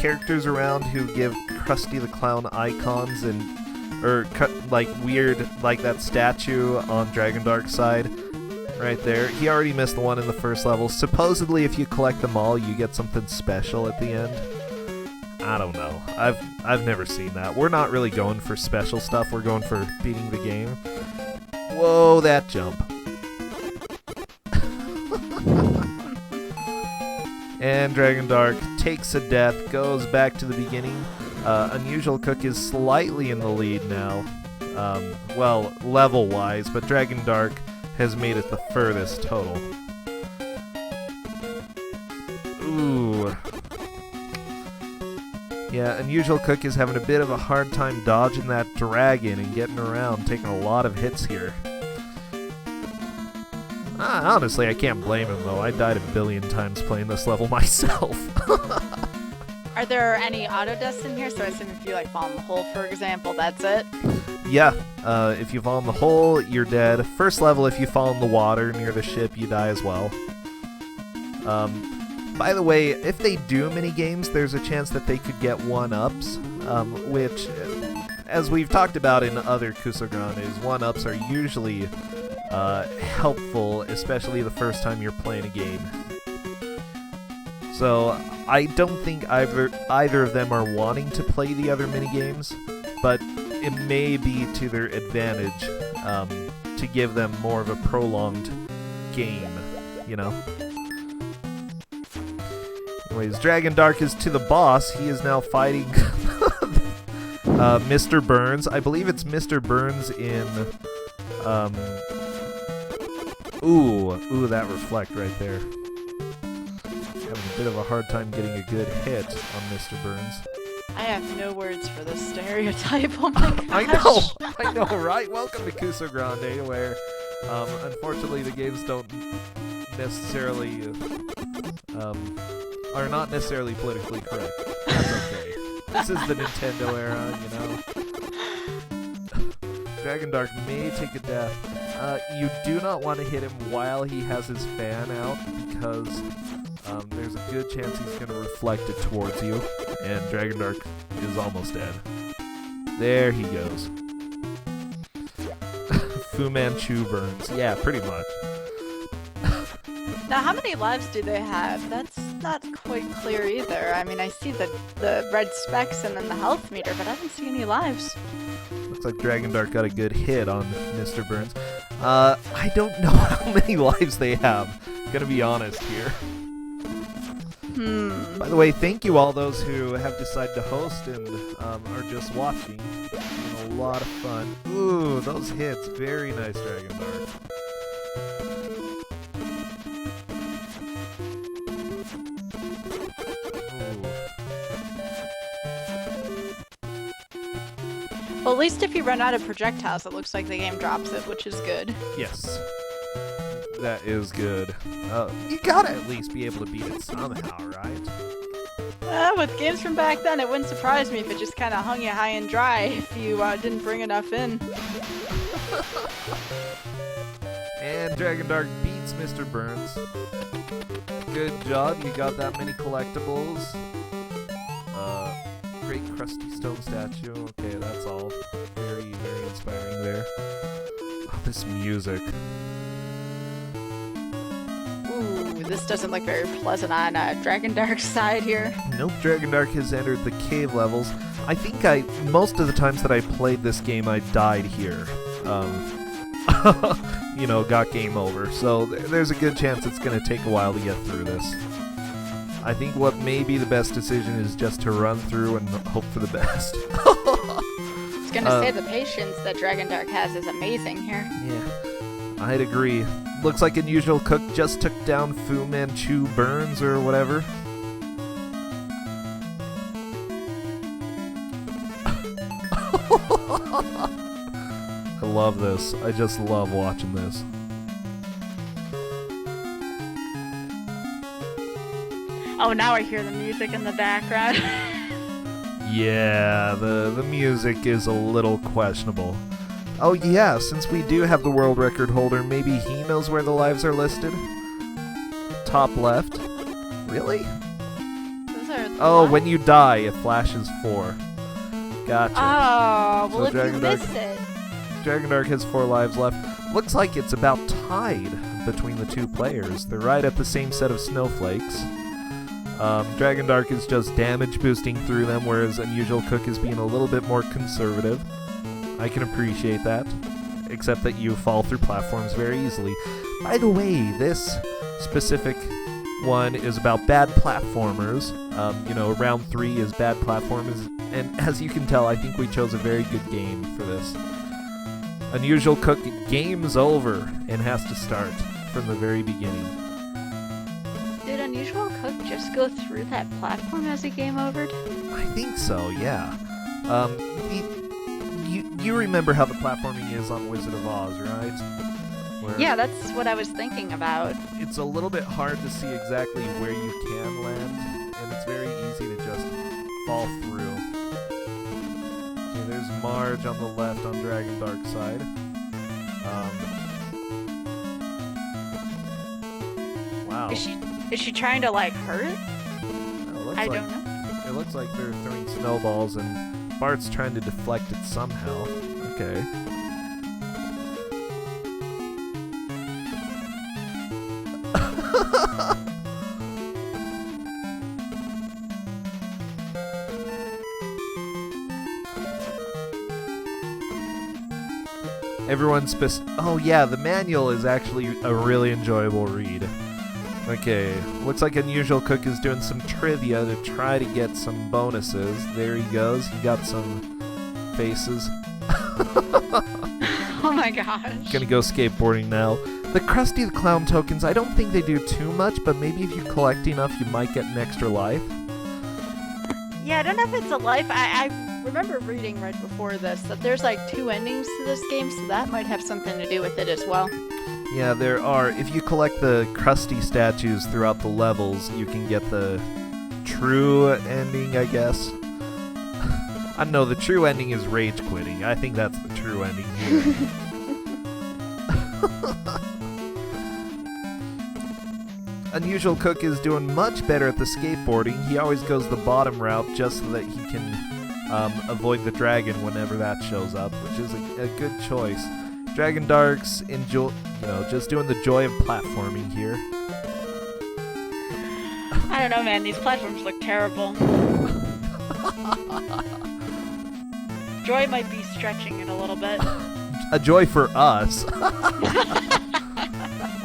characters around who give Krusty the Clown icons or like weird, like that statue on Dragon Dark's side. Right there. He already missed the one in the first level. Supposedly, if you collect them all, you get something special at the end. I don't know. I've never seen that. We're not really going for special stuff. We're going for beating the game. Whoa, that jump. And Dragon Dark takes a death, goes back to the beginning. Unusual Cook is slightly in the lead now. Well, level-wise, but Dragon Dark has made it the furthest total. Ooh. Yeah, Unusual Cook is having a bit of a hard time dodging that dragon and getting around, taking a lot of hits here. Honestly, I can't blame him, though. I died a billion times playing this level myself. Are there any auto deaths in here? So I assume if you like fall in the hole, for example, that's it? Yeah, if you fall in the hole, you're dead. First level, if you fall in the water near the ship, you die as well. By the way, if they do mini-games, there's a chance that they could get 1-ups, which, as we've talked about in other Kusograndes, 1-ups are usually helpful, especially the first time you're playing a game. So, I don't think either of them are wanting to play the other mini-games, but it may be to their advantage to give them more of a prolonged game, you know? Anyways, Dragon Dark is to the boss. He is now fighting Mr. Burns. I believe it's Mr. Burns in... Ooh, that reflect right there. Having a bit of a hard time getting a good hit on Mr. Burns. I have no words for this stereotype. Oh my gosh. I know, right? Welcome to Kusogrande, where unfortunately the games don't necessarily are not necessarily politically correct. That's okay. This is the Nintendo era, you know. Dragon Dark may take a death. You do not want to hit him while he has his fan out, because there's a good chance he's going to reflect it towards you, and Dragon Dark is almost dead. There he goes. Fu Manchu Burns. Yeah, pretty much. Now, how many lives do they have? That's not quite clear either. I mean, I see the red specs and then the health meter, but I don't see any lives. Looks like Dragon Dark got a good hit on Mr. Burns. I don't know how many lives they have. Gonna be honest here. By the way, thank you all those who have decided to host and are just watching. It's been a lot of fun. Ooh, those hits. Very nice, Dragon Dark. Well, at least if you run out of projectiles, it looks like the game drops it, which is good. Yes. That is good. You gotta at least be able to beat it somehow, right? With games from back then, it wouldn't surprise me if it just kind of hung you high and dry if you didn't bring enough in. And Dragon Dark beats Mr. Burns. Good job, you got that many collectibles. Great crusty stone statue. Okay, that's all. Very, very inspiring there. Oh, this music. Ooh, this doesn't look very pleasant on Dragon Dark's side here. Nope, Dragon Dark has entered the cave levels. I think most of the times that I played this game, I died here. You know, got game over. So there's a good chance it's going to take a while to get through this. I think what may be the best decision is just to run through and hope for the best. I was gonna say the patience that Dragon Dark has is amazing here. Yeah, I'd agree. Looks like Unusual Cook just took down Fu Manchu Burns or whatever. I love this. I just love watching this. Oh, now I hear the music in the background. Yeah, the music is a little questionable. Oh yeah, since we do have the world record holder, maybe he knows where the lives are listed? Top left? Really? Those are Oh, What? when you die, it flashes 4. Gotcha. Oh, well, So if you Dragon Dark- miss it. Dragon Dark has 4 lives left. Looks like it's about tied between the two players. They're right at the same set of snowflakes. Dragon Dark is just damage boosting through them, whereas Unusual Cook is being a little bit more conservative. I can appreciate that, except that you fall through platforms very easily. By the way, this specific one is about bad platformers. Round 3 is bad platformers, and as you can tell, I think we chose a very good game for this. Unusual Cook, game's over and has to start from the very beginning. Did Unusual Cook just go through that platform as a game overed? I think so, yeah. You remember how the platforming is on Wizard of Oz, right? Where Yeah, that's what I was thinking about. it's a little bit hard to see exactly where you can land, and it's very easy to just fall through. Okay, there's Marge on the left on Dragon Dark side. Wow. Is she trying to like hurt? I don't know. It looks like they're throwing snowballs and Bart's trying to deflect it somehow. Okay. Oh yeah, the manual is actually a really enjoyable read. Okay, looks like Unusual Cook is doing some trivia to try to get some bonuses. There he goes. He got some faces. Oh my gosh. Gonna go skateboarding now. The Krusty the Clown tokens, I don't think they do too much, but maybe if you collect enough, you might get an extra life. Yeah, I don't know if it's a life. I remember reading right before this that there's like 2 endings to this game, so that might have something to do with it as well. Yeah, there are. If you collect the Krusty statues throughout the levels, you can get the true ending, I guess. I don't know, the true ending is rage quitting. I think that's the true ending here. Unusual Cook is doing much better at the skateboarding. He always goes the bottom route just so that he can avoid the dragon whenever that shows up, which is a good choice. Dragon Dark's just doing the joy of platforming here. I don't know, man. These platforms look terrible. Joy might be stretching it a little bit. A joy for us.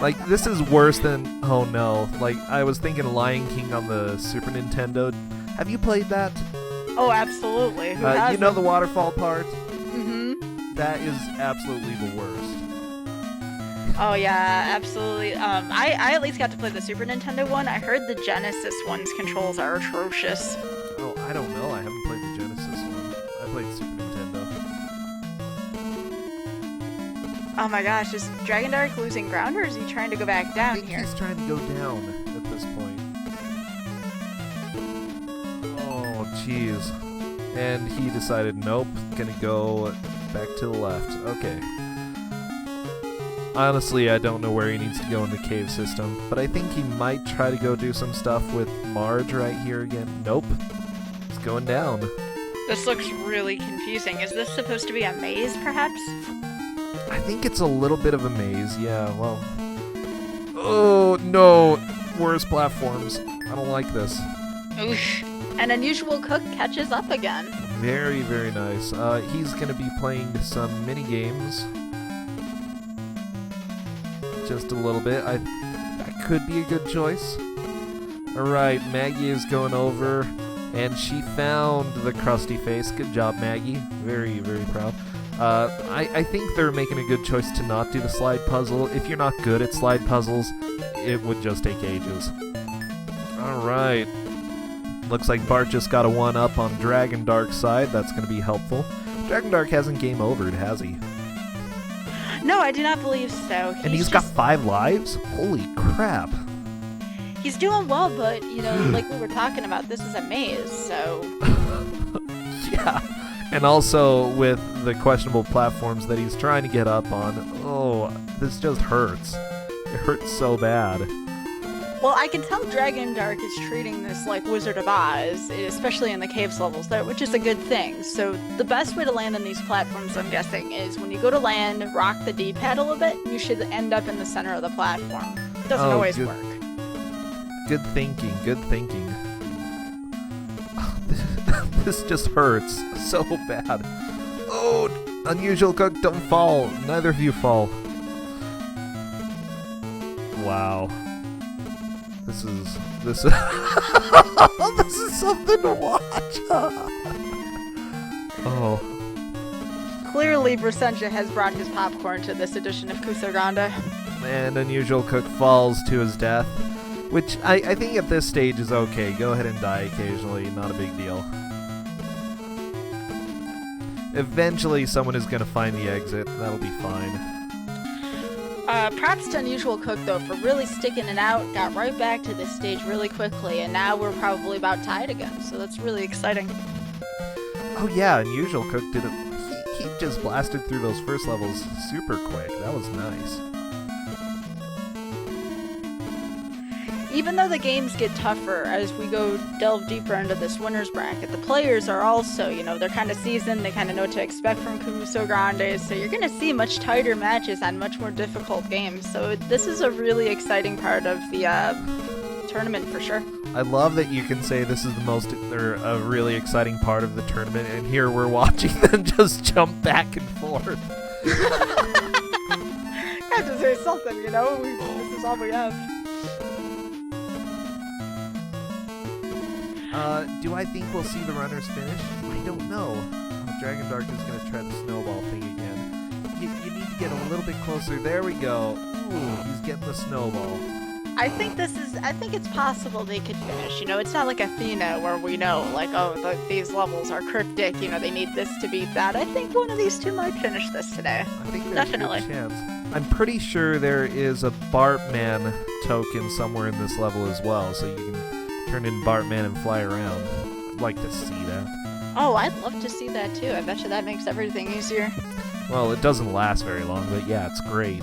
Like, this is worse than... Oh, no. Like, I was thinking Lion King on the Super Nintendo. Have you played that? Oh, absolutely. Who You hasn't? know the waterfall part? Mm-hmm. That is absolutely the worst. Oh, yeah, absolutely. I at least got to play the Super Nintendo one. I heard the Genesis one's controls are atrocious. Oh, I don't know. I haven't played the Genesis one. I played Super Nintendo. Oh my gosh, is Dragon Dark losing ground, or is he trying to go back I down think here? he's trying to go down at this point. Oh, jeez. And he decided, nope, gonna go back to the left. Okay. Honestly, I don't know where he needs to go in the cave system, but I think he might try to go do some stuff with Marge right here again. Nope. He's going down. This looks really confusing. Is this supposed to be a maze, perhaps? I think it's a little bit of a maze, yeah, well... Oh, no! Worse platforms. I don't like this. Oosh. An Unusual Cook catches up again. Very, very nice. He's gonna be playing some mini games. Just a little bit. That could be a good choice. Alright, Maggie is going over, and she found the Krusty face. Good job, Maggie. Very, very proud. I think they're making a good choice to not do the slide puzzle. If you're not good at slide puzzles, it would just take ages. Alright. Looks like Bart just got a 1-up on Dragon Dark's side. That's going to be helpful. Dragon Dark hasn't game overed, has he? No, I do not believe so. And he's got 5 lives? Holy crap. He's doing well, but, like we were talking about, this is a maze, so... Yeah. And also with the questionable platforms that he's trying to get up on. Oh, this just hurts. It hurts so bad. Well, I can tell Dragon Dark is treating this like Wizard of Oz, especially in the caves levels there, which is a good thing. So the best way to land on these platforms, I'm guessing, is when you go to land, rock the D-pad a little bit, you should end up in the center of the platform. It doesn't always work. Good thinking, good thinking. This just hurts so bad. Oh, Unusual Cook, don't fall. Neither of you fall. Wow. This is this is something to watch. Oh. Clearly, Brasenja has brought his popcorn to this edition of Kusogrande. And Unusual Cook falls to his death, which I think at this stage is okay. Go ahead and die occasionally, not a big deal. Eventually, someone is going to find the exit. That'll be fine. Props to Unusual Cook, though, for really sticking it out. Got right back to this stage really quickly, and now we're probably about tied again, so that's really exciting. Oh yeah, Unusual Cook did it. He just blasted through those first levels super quick. That was nice. Even though the games get tougher as we go delve deeper into this winner's bracket, the players are also, they're kind of seasoned, they kind of know what to expect from Kusogrande, so you're going to see much tighter matches on much more difficult games. So this is a really exciting part of the tournament for sure. I love that you can say this is a really exciting part of the tournament, and here we're watching them just jump back and forth. Have to say something, this is all we have. Do I think we'll see the runners finish? I don't know. Dragon Dark is going to try the snowball thing again. You need to get a little bit closer. There we go. Ooh, he's getting the snowball. I think it's possible they could finish. It's not like Athena where we know, these levels are cryptic, they need this to beat that. I think one of these two might finish this today. I think there's definitely a good chance. I'm pretty sure there is a Bartman token somewhere in this level as well, so you can turn in Bartman and fly around. I'd like to see that. Oh, I'd love to see that too. I bet you that makes everything easier. Well, it doesn't last very long, but yeah, it's great.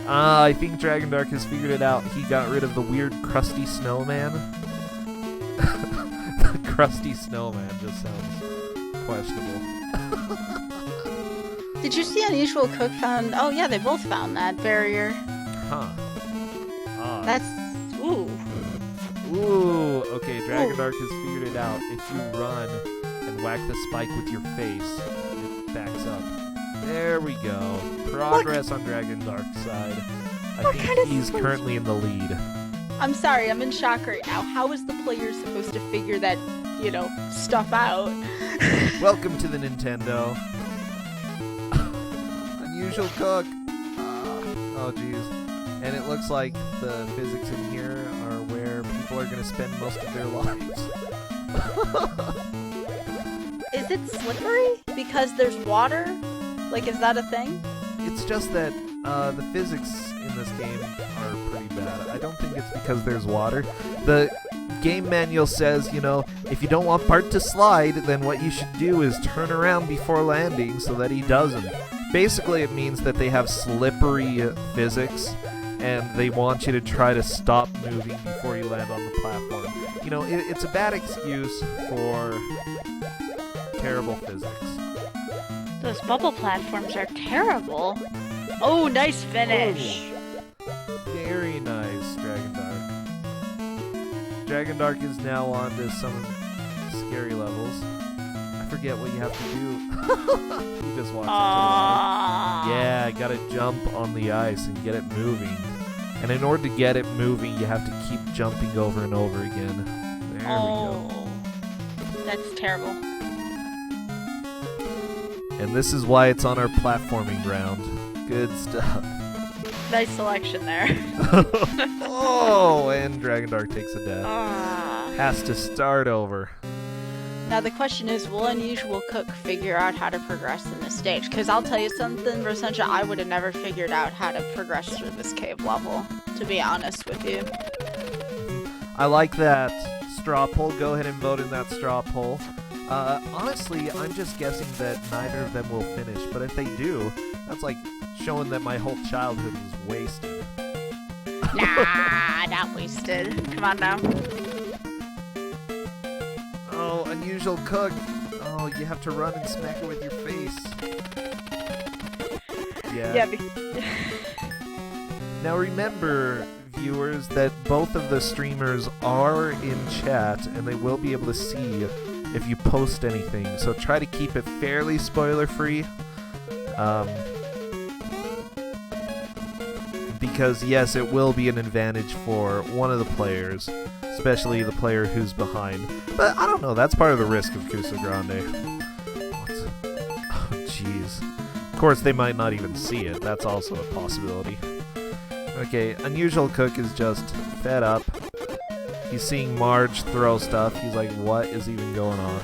I think Dragon Dark has figured it out. He got rid of the weird crusty snowman. The crusty snowman just sounds questionable. Did you see Unusual Cook found... Oh yeah, they both found that barrier. Huh. That's... Ooh. Ooh, okay, Dragon Dark has figured it out. If you run and whack the spike with your face, it backs up. There we go. Progress on Dragon Dark's side. I think he's currently in the lead. I'm sorry, I'm in shock right now. How is the player supposed to figure that, stuff out? Welcome to the Nintendo. Unusual Cook. Oh, jeez. And it looks like the physics in here are where people are going to spend most of their lives. Is it slippery? Because there's water? Is that a thing? It's just that the physics in this game are pretty bad. I don't think it's because there's water. The game manual says, if you don't want Bart to slide, then what you should do is turn around before landing so that he doesn't. Basically, it means that they have slippery physics, and they want you to try to stop moving before you land on the platform. It's a bad excuse for terrible physics. Those bubble platforms are terrible. Oh, nice finish. Oh, very nice, Dragon Dark. Dragon Dark is now on to some scary levels. I forget what you have to do. He just walks into the water. Yeah, gotta jump on the ice and get it moving. And in order to get it moving, you have to keep jumping over and over again. There we go. That's terrible. And this is why it's on our platforming round. Good stuff. Nice selection there. Oh, and Dragon Dark takes a death. Has to start over. Now the question is, will Unusual Cook figure out how to progress in this stage? Because I'll tell you something, Brasenja, I would have never figured out how to progress through this cave level, to be honest with you. I like that straw poll. Go ahead and vote in that straw poll. Honestly, I'm just guessing that neither of them will finish, but if they do, that's like showing that my whole childhood was wasted. Nah, not wasted. Come on now. Oh, unusual cook. Oh, you have to run and smack it with your face. Yeah. Yeah. Now remember, viewers, that both of the streamers are in chat and they will be able to see if you post anything. So try to keep it fairly spoiler-free. Because yes, it will be an advantage for one of the players, especially the player who's behind. But I don't know, that's part of the risk of Kusogrande. Oh, jeez. Of course, they might not even see it. That's also a possibility. Okay, Unusual Cook is just fed up. He's seeing Marge throw stuff. He's like, what is even going on?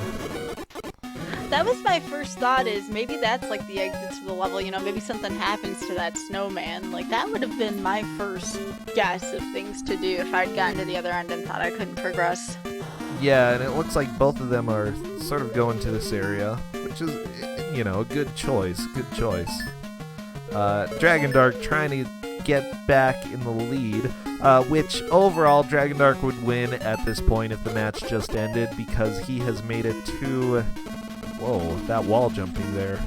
That was my first thought, is maybe that's like the exit to the level, you know, maybe something happens to that snowman. Like, that would have been my first guess of things to do if I'd gotten to the other end and thought I couldn't progress. Yeah, and it looks like both of them are sort of going to this area, which is, you know, a good choice, Dragon Dark trying to get back in the lead, which overall Dragon Dark would win at this point if the match just ended, because he has made it to... Whoa, that wall jumping there.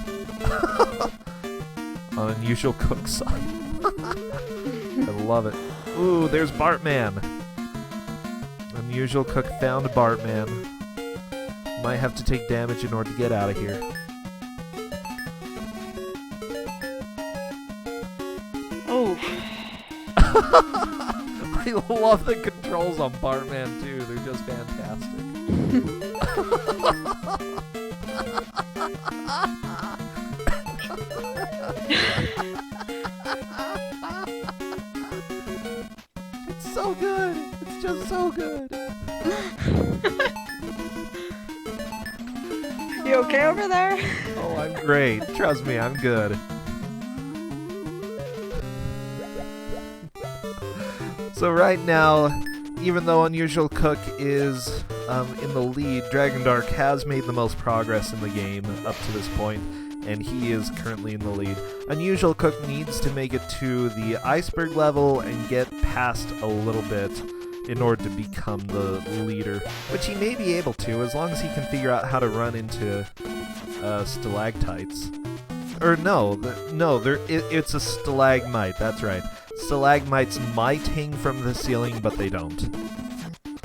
On Unusual Cook's side. I love it. Ooh, there's Bartman. Unusual Cook found Bartman. Might have to take damage in order to get out of here. Oh. I love the controls on Bartman too. They're just fantastic. It's so good. It's just so good. You okay over there? Oh, I'm great. Trust me, I'm good. So right now, even though Unusual Cook is in the lead, Dragon Dark has made the most progress in the game up to this point, and he is currently in the lead. Unusual Cook needs to make it to the iceberg level and get past a little bit in order to become the leader, which he may be able to as long as he can figure out how to run into stalactites. Or no, it's a stalagmite, that's right. Stalagmites might hang from the ceiling, but they don't.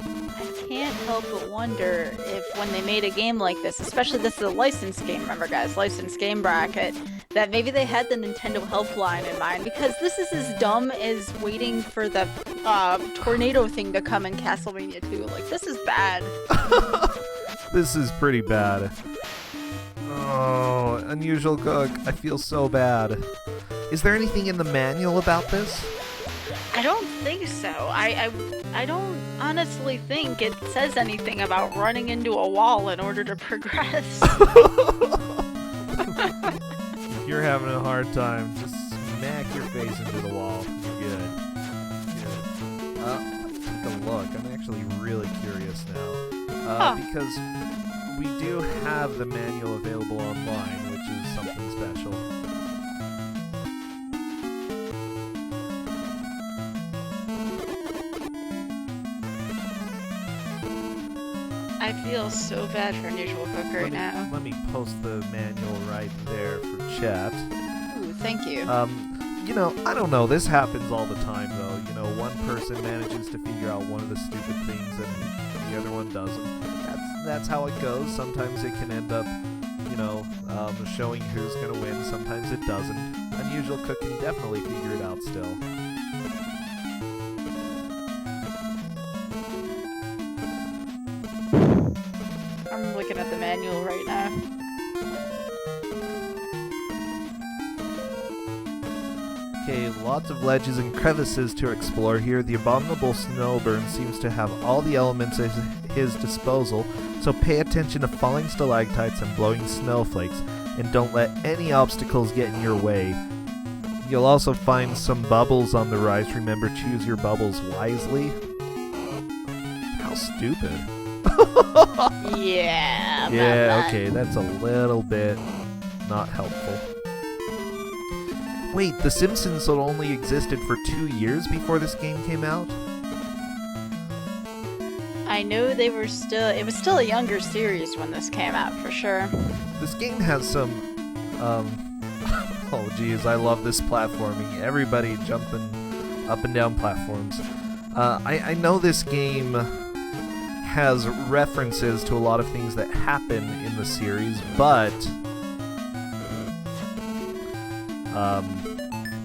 I can't help but wonder if when they made a game like this, especially this is a licensed game, remember guys, licensed game bracket, that maybe they had the Nintendo helpline in mind, because this is as dumb as waiting for the tornado thing to come in Castlevania 2. Like, this is bad. This is pretty bad. Oh, Unusual Cook, I feel so bad. Is there anything in the manual about this? I don't think so. I don't honestly think it says anything about running into a wall in order to progress. If you're having a hard time, just smack your face into the wall. You're good. Take a look. I'm actually really curious now. Because we do have the manual available online, which is something special. I feel so bad for Unusual Cook right now. Let me post the manual right there for chat. Ooh, thank you. You know, I don't know. This happens all the time, though. You know, one person manages to figure out one of the stupid things and the other one doesn't. That's how it goes. Sometimes it can end up, you know, showing who's going to win. Sometimes it doesn't. Unusual Cook can definitely figure it out still. I'm looking at the manual right now. Okay, lots of ledges and crevices to explore here. The abominable Snowburn seems to have all the elements at his disposal, so pay attention to falling stalactites and blowing snowflakes, and don't let any obstacles get in your way. You'll also find some bubbles on the rise. Remember, choose your bubbles wisely. How stupid. Yeah. Yeah, okay, that's a little bit not helpful. Wait, The Simpsons had only existed for 2 years before this game came out? I know it was still a younger series when this came out, for sure. This game has some, oh geez, I love this platforming. Everybody jumping up and down platforms. I know this game has references to a lot of things that happen in the series, but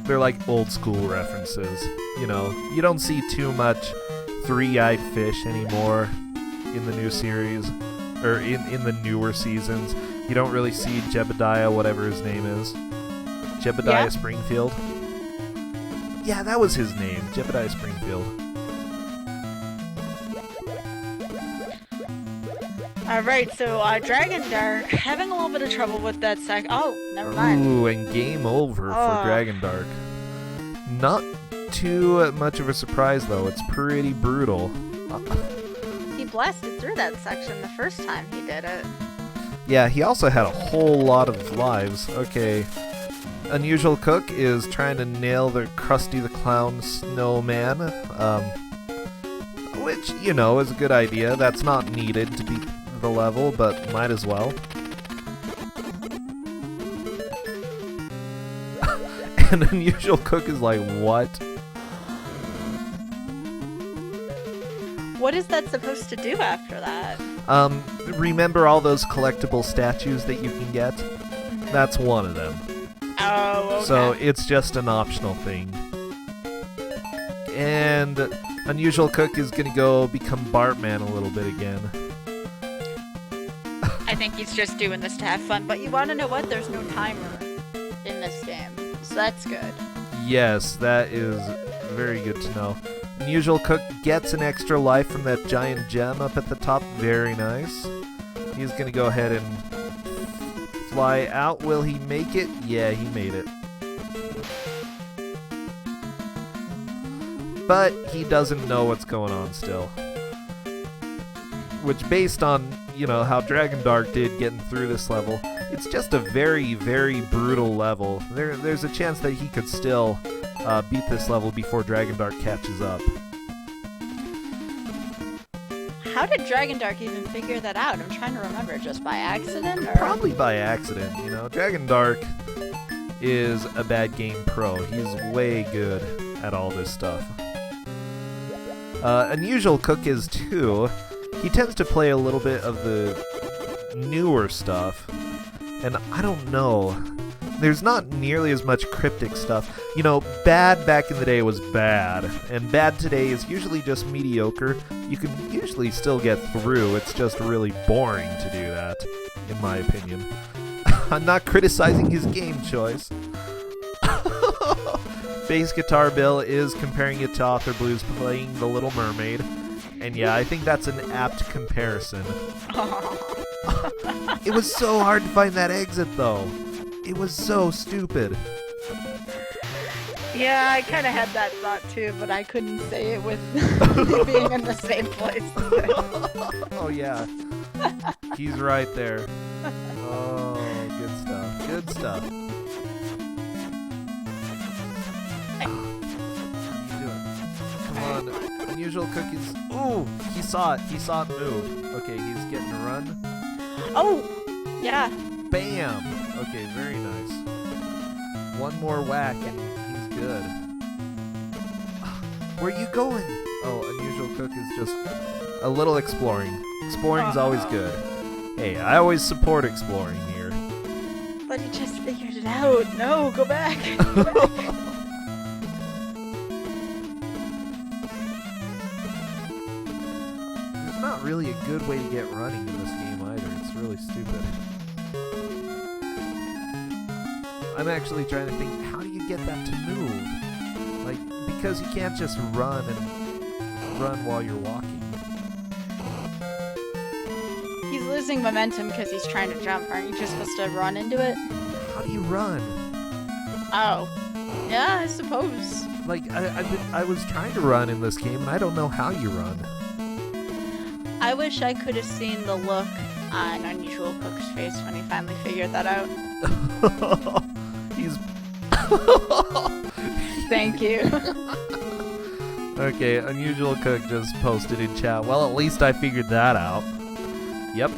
they're like old school references. You know, you don't see too much three-eyed fish anymore in the new series, or in the newer seasons. You don't really see Jebediah, whatever his name is. Jebediah Springfield? Yeah, that was his name, Jebediah Springfield. Alright, so Dragon Dark, having a little bit of trouble with that Oh, never mind. Ooh, and game over for Dragon Dark. Not too much of a surprise, though. It's pretty brutal. He blasted through that section the first time he did it. Yeah, he also had a whole lot of lives. Okay. Unusual Cook is trying to nail the Krusty the Clown snowman. Which, you know, is a good idea. That's not needed to beat the level, but might as well. And Unusual Cook is like, what? What is that supposed to do after that? Remember all those collectible statues that you can get? That's one of them. Oh, okay. So it's just an optional thing. And Unusual Cook is gonna go become Bartman a little bit again. I think he's just doing this to have fun, but you wanna know what? There's no timer in this game, so that's good. Yes, that is very good to know. Unusual Cook gets an extra life from that giant gem up at the top. Very nice. He's gonna go ahead and fly out. Will he make it? Yeah, he made it. But he doesn't know what's going on still. Which, based on, you know, how Dragon Dark did getting through this level, it's just a very, very brutal level. There's a chance that he could still beat this level before Dragon Dark catches up. How did Dragon Dark even figure that out? I'm trying to remember. Just by accident? Or? Probably by accident, you know. Dragon Dark is a bad game pro. He's way good at all this stuff. Unusual Cook is too. He tends to play a little bit of the newer stuff, and I don't know. There's not nearly as much cryptic stuff. You know, bad back in the day was bad, and bad today is usually just mediocre. You can usually still get through. It's just really boring to do that, in my opinion. I'm not criticizing his game choice. Bass Guitar Bill is comparing it to Author Blues playing The Little Mermaid. And yeah, I think that's an apt comparison. It was so hard to find that exit, though. It was so stupid. Yeah, I kind of had that thought too, but I couldn't say it with being in the same place. Oh, yeah. He's right there. Oh, good stuff. Good stuff. Come on. Unusual Cookies. Ooh, he saw it. He saw it move. Okay, he's getting a run. Oh, yeah. Bam. Okay, very nice. One more whack and he's good. Where are you going? Oh, Unusual Cook is just a little exploring. Exploring's always good. Hey, I always support exploring here. But he just figured it out. No, go back. Go back. There's not really a good way to get running in this game either. It's really stupid. I'm actually trying to think, how do you get that to move? Like, because you can't just run while you're walking. He's losing momentum because he's trying to jump. Aren't you just supposed to run into it? How do you run? Oh. Yeah, I suppose. Like, I was trying to run in this game, and I don't know how you run. I wish I could have seen the look on Unusual Cook's face when he finally figured that out. He's Thank you. Okay, Unusual Cook just posted in chat. Well, at least I figured that out. Yep.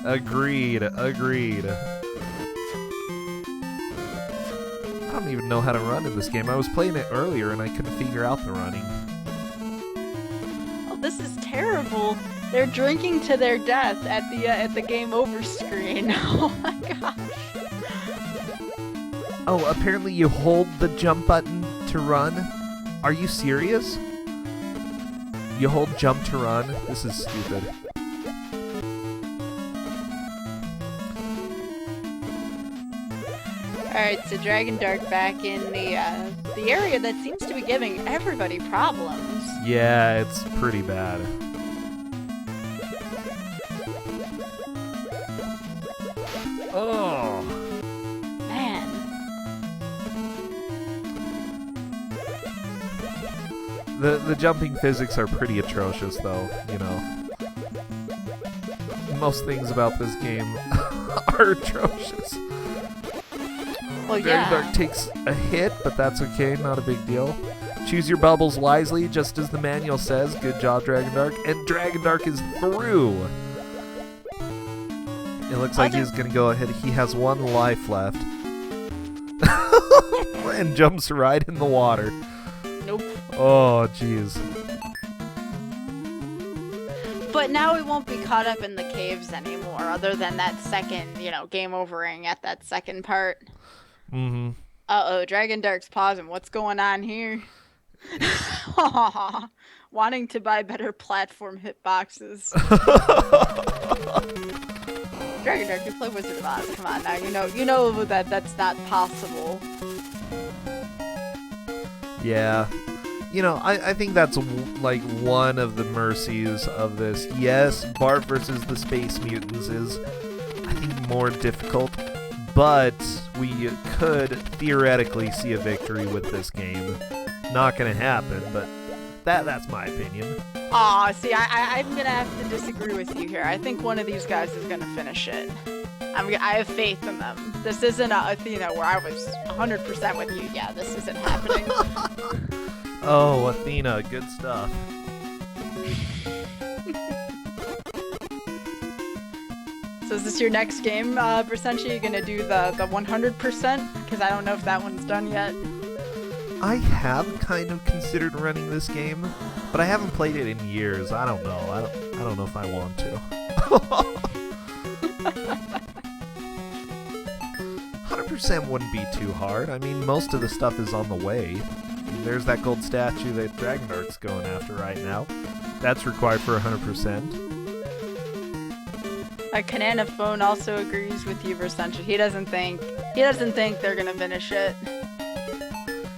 Agreed. I don't even know how to run in this game. I was playing it earlier and I couldn't figure out the running. Oh, this is terrible. They're drinking to their death at the game over screen. Oh my gosh. Oh, apparently you hold the jump button to run? Are you serious? You hold jump to run? This is stupid. Alright, so Dragon Dark back in the area that seems to be giving everybody problems. Yeah, it's pretty bad. Oh. Man. The jumping physics are pretty atrocious, though, you know. Most things about this game are atrocious. Well, Dragon Dark takes a hit, but that's okay, not a big deal. Choose your bubbles wisely, just as the manual says. Good job, Dragon Dark. And Dragon Dark is through. It looks like he's going to go ahead. He has one life left. And jumps right in the water. Nope. Oh, jeez. But now we won't be caught up in the caves anymore, other than that second, game overing at that second part. Mm-hmm. Uh-oh, Dragon Dark's pausing. What's going on here? Wanting to buy better platform hitboxes. Dragon Dark, you play Wizard of Oz. Come on now, you know that that's not possible. Yeah. I think that's like one of the mercies of this. Yes, Bart versus the Space Mutants is, I think, more difficult, but we could theoretically see a victory with this game. Not gonna happen, but that's my opinion. Aw, see, I'm gonna have to disagree with you here. I think one of these guys is gonna finish it. I have faith in them. This isn't a Athena where I was 100% with you. Yeah, this isn't happening. Oh, Athena, good stuff. So is this your next game, Bersentia? You're gonna do the 100%? Because I don't know if that one's done yet. I have kind of considered running this game, but I haven't played it in years. I don't know. I don't know if I want to. 100% wouldn't be too hard. I mean, most of the stuff is on the way. There's that gold statue that Dragon Dark's going after right now. That's required for 100%. Kanana Phone also agrees with you, Bersentia. He doesn't think they're gonna finish it.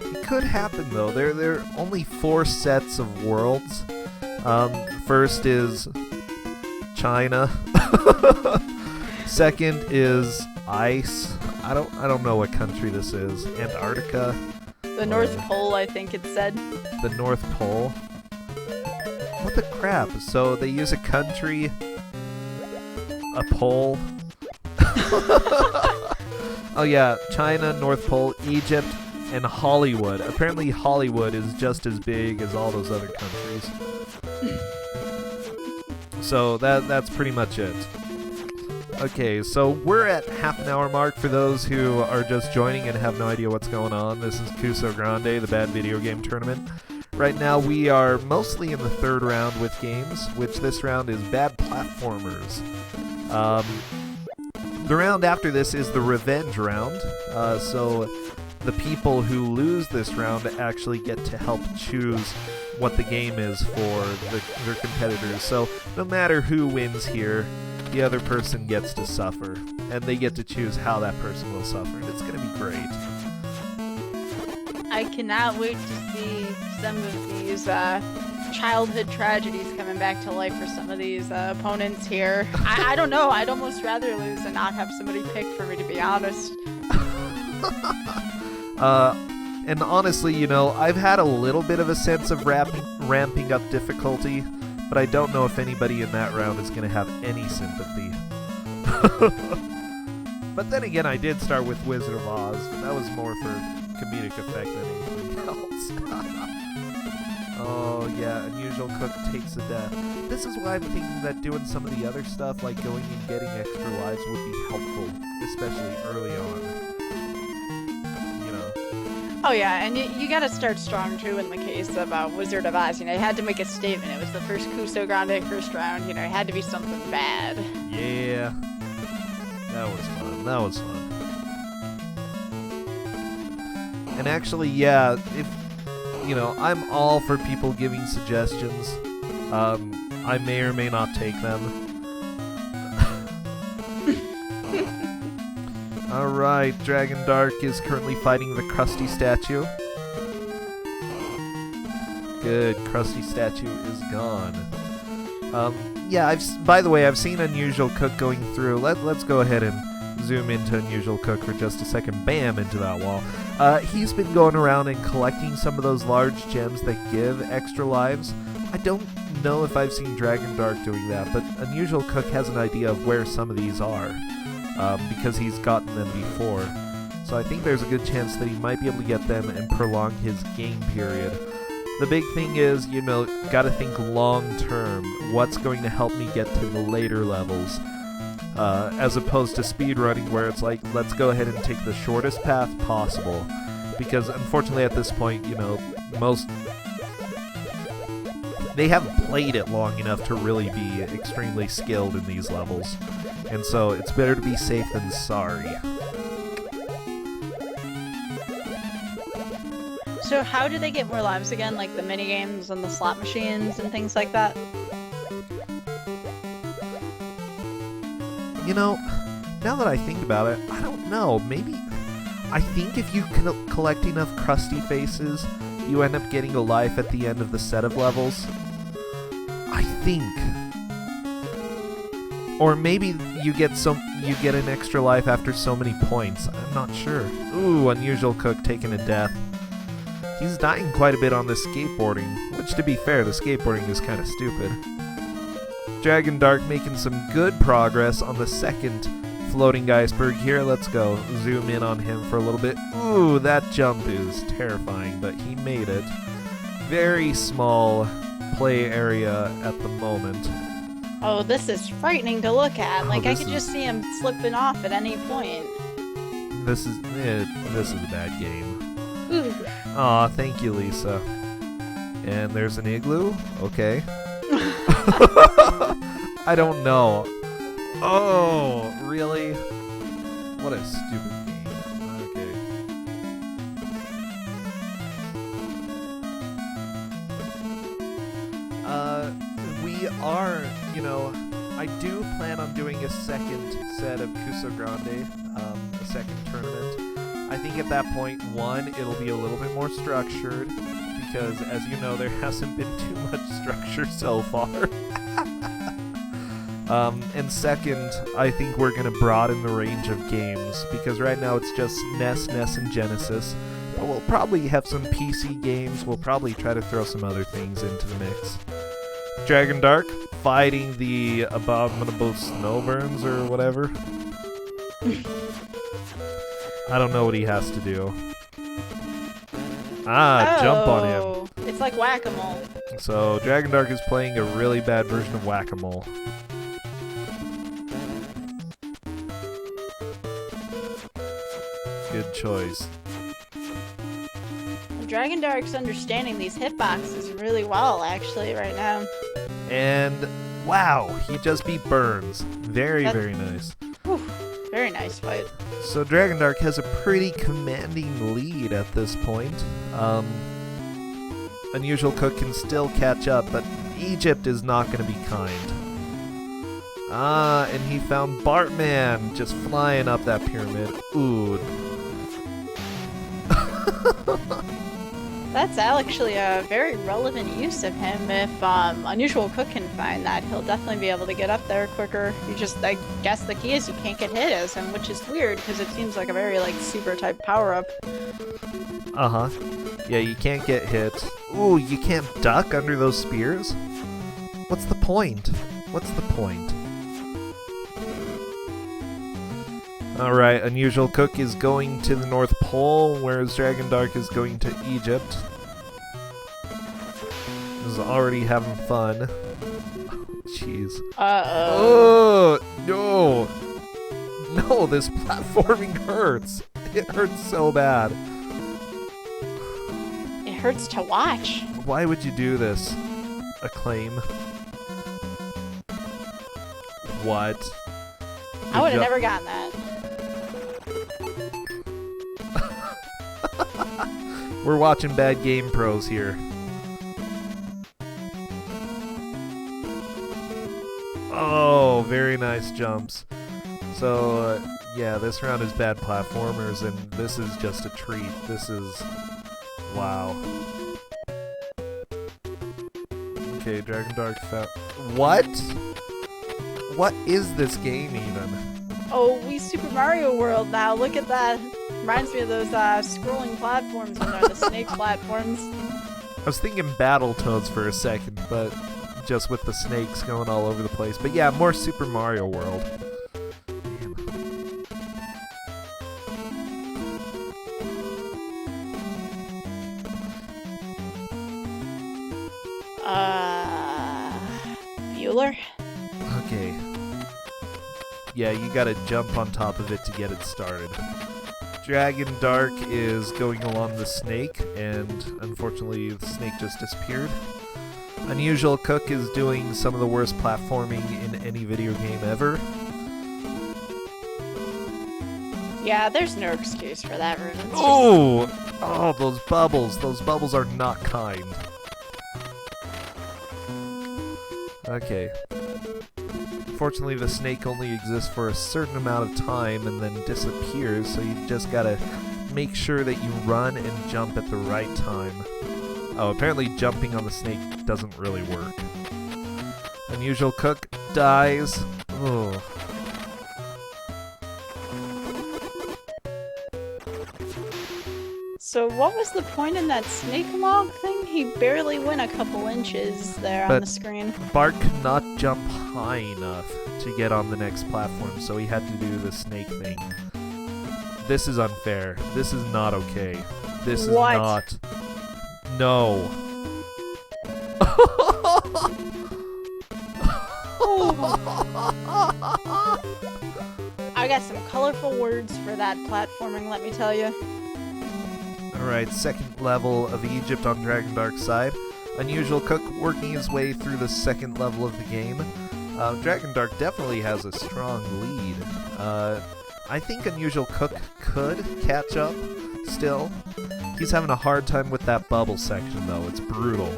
It could happen though. There are only 4 sets of worlds. First is China. Second is ice. I don't know what country this is. Antarctica. The North Pole, I think it said. The North Pole? What the crap? So they use a country, a pole. Oh yeah, China, North Pole, Egypt, and Hollywood. Apparently Hollywood is just as big as all those other countries. So that's pretty much it. Okay, so we're at half an hour mark for those who are just joining and have no idea what's going on. This is Kusogrande, the Bad Video Game Tournament. Right now we are mostly in the 3rd round with games, which this round is Bad Platformers. The round after this is the Revenge round, so the people who lose this round actually get to help choose what the game is for their competitors. So no matter who wins here, the other person gets to suffer, and they get to choose how that person will suffer, and it's going to be great. I cannot wait to see some of these childhood tragedies coming back to life for some of these opponents here. I don't know. I'd almost rather lose and not have somebody pick for me, to be honest. And honestly, I've had a little bit of a sense of ramping up difficulty, but I don't know if anybody in that round is going to have any sympathy. But then again, I did start with Wizard of Oz. That was more for comedic effect than anything else. Oh yeah, Unusual Cook takes a death. This is why I'm thinking that doing some of the other stuff, like going and getting extra lives, would be helpful, especially early on. You know. Oh yeah, and you gotta start strong too in the case of Wizard of Oz. You know, you had to make a statement. It was the first Kusogrande first round. You know, it had to be something bad. Yeah. That was fun. That was fun. And actually, yeah, if you know, I'm all for people giving suggestions. I may or may not take them. Alright, Dragon Dark is currently fighting the Krusty statue. Good, Krusty statue is gone. Yeah, by the way, I've seen Unusual Cook going through. Let's go ahead and zoom into Unusual Cook for just a second. Bam, into that wall. He's been going around and collecting some of those large gems that give extra lives. I don't know if I've seen Dragon Dark doing that, but Unusual Cook has an idea of where some of these are, because he's gotten them before. So I think there's a good chance that he might be able to get them and prolong his game period. The big thing is, you know, gotta think long term. What's going to help me get to the later levels? As opposed to speedrunning, where it's like, let's go ahead and take the shortest path possible. Because unfortunately at this point, you know, they haven't played it long enough to really be extremely skilled in these levels. And so it's better to be safe than sorry. So how do they get more lives again? Like the minigames and the slot machines and things like that? You know, now that I think about it, I don't know. Maybe, I think if you collect enough Krusty faces, you end up getting a life at the end of the set of levels. I think. Or maybe you get an extra life after so many points. I'm not sure. Ooh, Unusual Cook taking a death. He's dying quite a bit on the skateboarding, which, to be fair, the skateboarding is kind of stupid. Dragon Dark making some good progress on the second floating iceberg here. Let's go zoom in on him for a little bit. Ooh, that jump is terrifying, but he made it. Very small play area at the moment. Oh, this is frightening to look at. Like, I could is- just see him slipping off at any point. This is a bad game. Ooh. Aw, thank you, Lisa. And there's an igloo? Okay. I don't know. Oh, really? What a stupid game. Okay. We are, you know, I do plan on doing a second set of Kusogrande, a second tournament. I think at that point, one, it'll be a little bit more structured, because as you know, there hasn't been too much structure so far. And second, I think we're going to broaden the range of games, because right now it's just NES, and Genesis, but we'll probably have some PC games. We'll probably try to throw some other things into the mix. Dragon Dark, fighting the abominable snowburns or whatever. I don't know what he has to do. Jump on him. It's like whack-a-mole. So Dragon Dark is playing a really bad version of whack-a-mole. Good choice. Dragon Dark's understanding these hitboxes really well, actually, right now. And wow, he just beat Burns. Very nice. Whew, very nice fight. So Dragon Dark has a pretty commanding lead at this point. Unusual Cook can still catch up, but Egypt is not going to be kind. And he found Bartman just flying up that pyramid. Ooh. That's actually a very relevant use of him. If Unusual Cook can find that, he'll definitely be able to get up there quicker. You just, I guess the key is you can't get hit as him, which is weird because it seems like a very, like, super type power-up. Uh-huh. Yeah, you can't get hit. Ooh, you can't duck under those spears? What's the point? What's the point? Alright, Unusual Cook is going to the North Pole, whereas Dragon Dark is going to Egypt. Is already having fun. Jeez. Uh-oh. Oh, no. No, this platforming hurts. It hurts so bad. It hurts to watch. Why would you do this? Acclaim. What? I would have never gotten that. We're watching bad game pros here. Oh, very nice jumps. So, yeah, this round is bad platformers, and this is just a treat. This is... wow. Okay, Dragon Dark found... What? What is this game, even? Oh, we Super Mario World now. Look at that. Reminds me of those scrolling platforms when they're the snake platforms. I was thinking Battletoads for a second, but just with the snakes going all over the place. But yeah, more Super Mario World. Bueller? Okay. Yeah, you gotta jump on top of it to get it started. Dragon Dark is going along the snake, and unfortunately the snake just disappeared. Unusual Cook is doing some of the worst platforming in any video game ever. Yeah, there's no excuse for that, Ruben. Oh! Oh, those bubbles. Those bubbles are not kind. Okay. Fortunately, the snake only exists for a certain amount of time and then disappears, so you just gotta make sure that you run and jump at the right time. Oh, apparently jumping on the snake doesn't really work. Unusual Cook dies. Oh. So what was the point in that snake log thing? He barely went a couple inches there on the screen. Bart could not jump high enough to get on the next platform, so he had to do the snake thing. This is unfair. This is not okay. This is not... No. I got some colorful words for that platforming, let me tell you. Alright, second level of Egypt on Dragon Dark side. Unusual Cook working his way through the second level of the game. Dragon Dark definitely has a strong lead. I think Unusual Cook could catch up still. He's having a hard time with that bubble section though, it's brutal.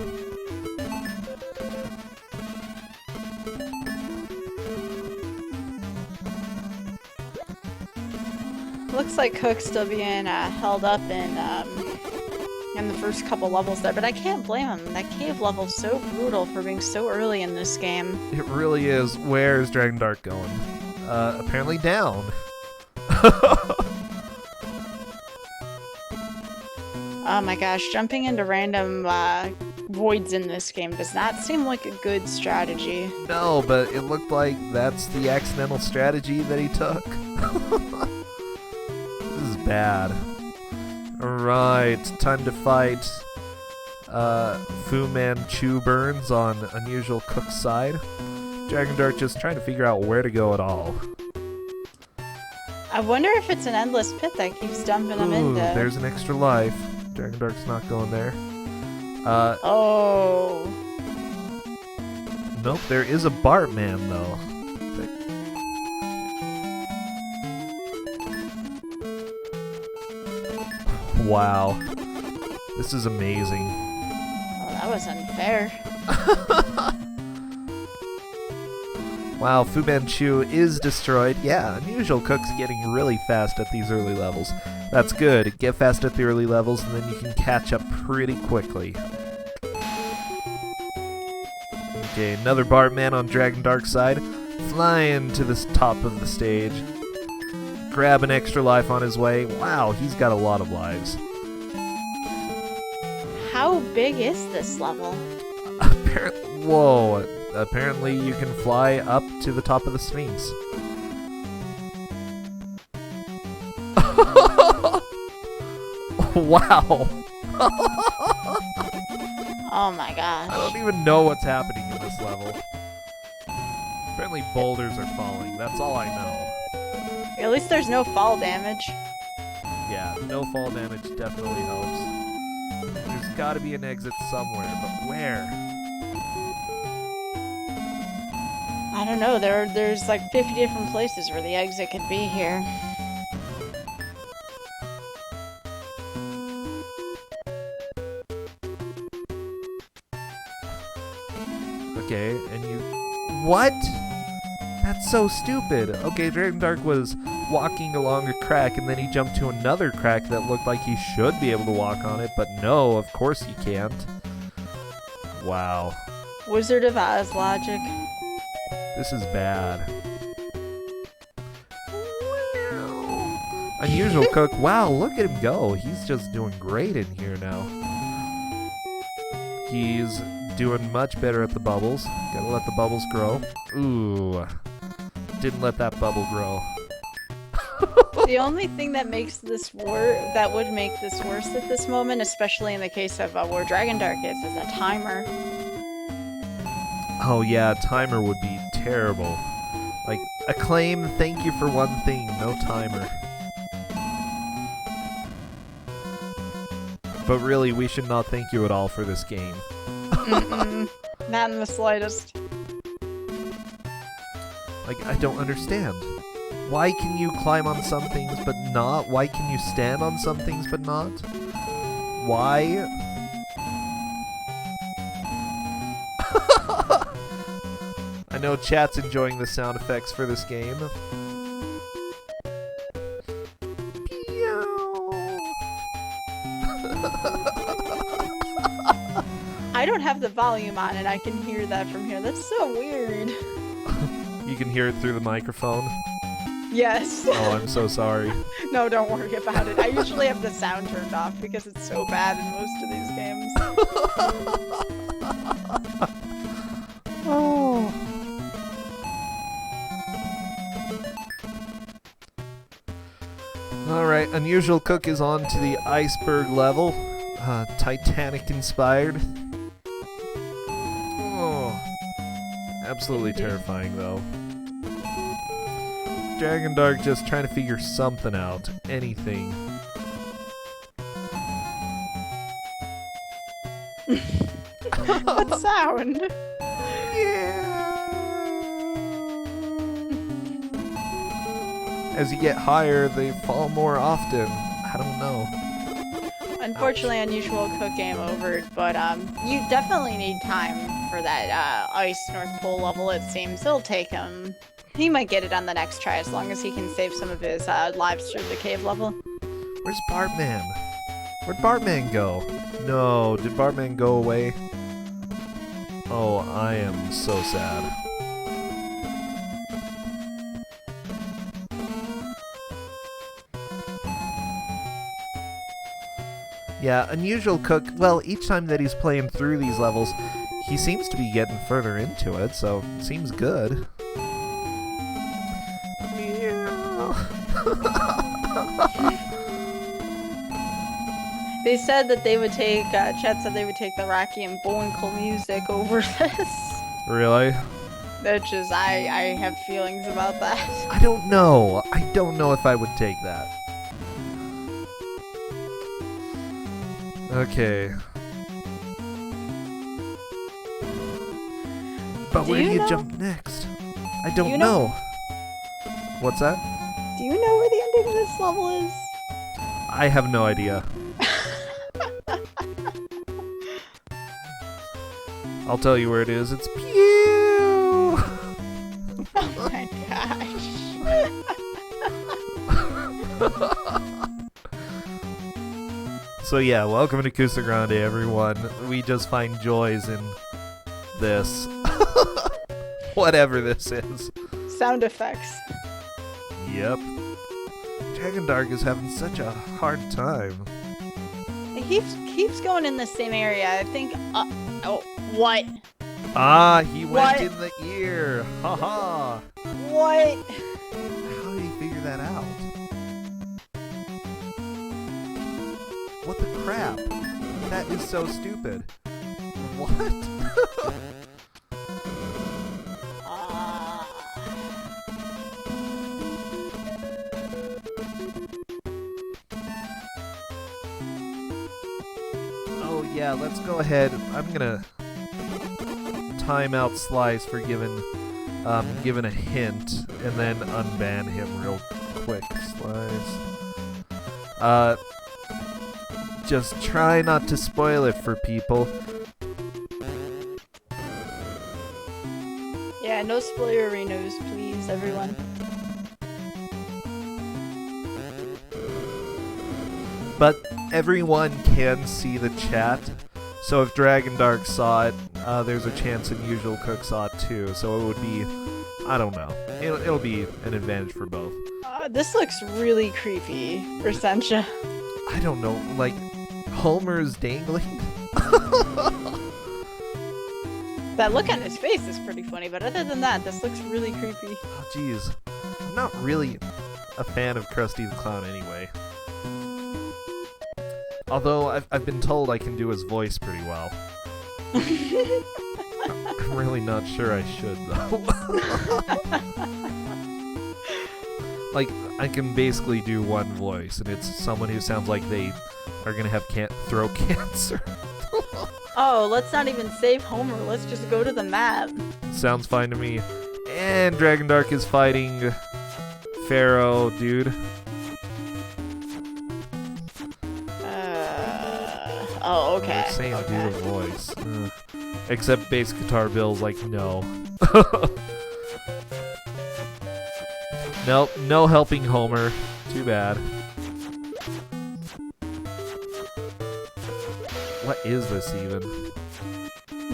Looks like Cook's still being held up in the first couple levels there, but I can't blame him. That cave level's so brutal for being so early in this game. It really is. Where is Dragon Dark going? Apparently down. Oh my gosh, jumping into random voids in this game does not seem like a good strategy. No, but it looked like that's the accidental strategy that he took. This is bad. Alright, time to fight Fu Manchu Burns on Unusual Cook's side. Dragon Dark just trying to figure out where to go at all. I wonder if it's an endless pit that keeps dumping him into. There's an extra life. Dragon Dark's not going there. Oh. Nope, there is a Bart man though. Wow. This is amazing. Oh, that was unfair. Wow, Fu Manchu is destroyed. Yeah, Unusual Cook's getting really fast at these early levels. That's good. Get fast at the early levels and then you can catch up pretty quickly. Okay, another Bart man on Dragon Dark side. Flying to the top of the stage. Grab an extra life on his way. Wow, he's got a lot of lives. How big is this level? Whoa. Apparently you can fly up to the top of the Sphinx. Wow. Oh my I gosh. don't even know what's happening in this level. Apparently boulders are falling. That's all I know. At least there's no fall damage. Yeah, no fall damage definitely helps. There's gotta be an exit somewhere, but where? I don't know. There's like 50 different places where the exit could be here. Okay, and you... What? That's so stupid. Okay, Dragon Dark was walking along a crack, and then he jumped to another crack that looked like he should be able to walk on it, but no, of course he can't. Wow. Wizard of Oz logic. This is bad. Unusual Cook. Wow, look at him go. He's just doing great in here now. He's doing much better at the bubbles. Gotta let the bubbles grow. Ooh. Didn't let that bubble grow. The only thing that makes this that would make this worse at this moment, especially in the case of where Dragon Dark is a timer. Oh yeah, a timer would be terrible. Like, Acclaim, thank you for one thing, no timer. But really, we should not thank you at all for this game. Mm-mm. Not in the slightest. Like, I don't understand. Why can you climb on some things but not? Why can you stand on some things but not? Why? I know chat's enjoying the sound effects for this game. I don't have the volume on and I can hear that from here. That's so weird. You can hear it through the microphone? Yes. Oh, I'm so sorry. No, don't worry about it. I usually have the sound turned off because it's so bad in most of these games. Oh. Alright, Unusual Cook is on to the iceberg level. Titanic inspired. Oh. Absolutely terrifying though. Dragon Dark just trying to figure something out. Anything. What sound? Yeah. As you get higher, they fall more often. I don't know. Unfortunately, Unusual Cook game over, but you definitely need time for that Ice North Pole level, it seems. It'll take him. He might get it on the next try as long as he can save some of his lives through the cave level. Where's Bartman? Where'd Bartman go? No, did Bartman go away? Oh, I am so sad. Yeah, Unusual Cook, well, each time that he's playing through these levels, he seems to be getting further into it, so it seems good. They said that they would take, Chet said they would take the Rocky and Bullwinkle music over this. Really? Which is, I have feelings about that. I don't know. I don't know if I would take that. Okay. But where do you jump next? I don't know. What's that? Do you know where the ending of this level is? I have no idea. I'll tell you where it is. It's pew! Oh my gosh. So yeah, welcome to Kusogrande, everyone. We just find joys in this. Whatever this is. Sound effects. Yep. Dragon Dark is having such a hard time. He keeps going in the same area. I think. Oh, what? Ah, he went in the ear. Haha. What? How did he figure that out? What the crap? That is so stupid. What? Oh yeah, let's go ahead. I'm gonna time out Slice for giving a hint, and then unban him real quick. Slice. Just try not to spoil it for people. Yeah, no spoilerinos, please, everyone. But everyone can see the chat, so if Dragon Dark saw it, there's a chance Unusual Cook saw it too, so it would be, I don't know, it'll be an advantage for both. This looks really creepy for Sencha. I don't know, like, Homer's dangling? That look on his face is pretty funny, but other than that, this looks really creepy. Oh, jeez. I'm not really a fan of Krusty the Clown anyway. Although, I've been told I can do his voice pretty well. I'm really not sure I should, though. Like, I can basically do one voice, and it's someone who sounds like they are gonna have throat cancer. Oh, let's not even save Homer. Let's just go to the map. Sounds fine to me. And Dragon Dark is fighting Pharaoh, dude. Oh, okay. They're saying do the voice. Except Bass Guitar Bill's like, no. Nope, no helping Homer. Too bad. What is this even?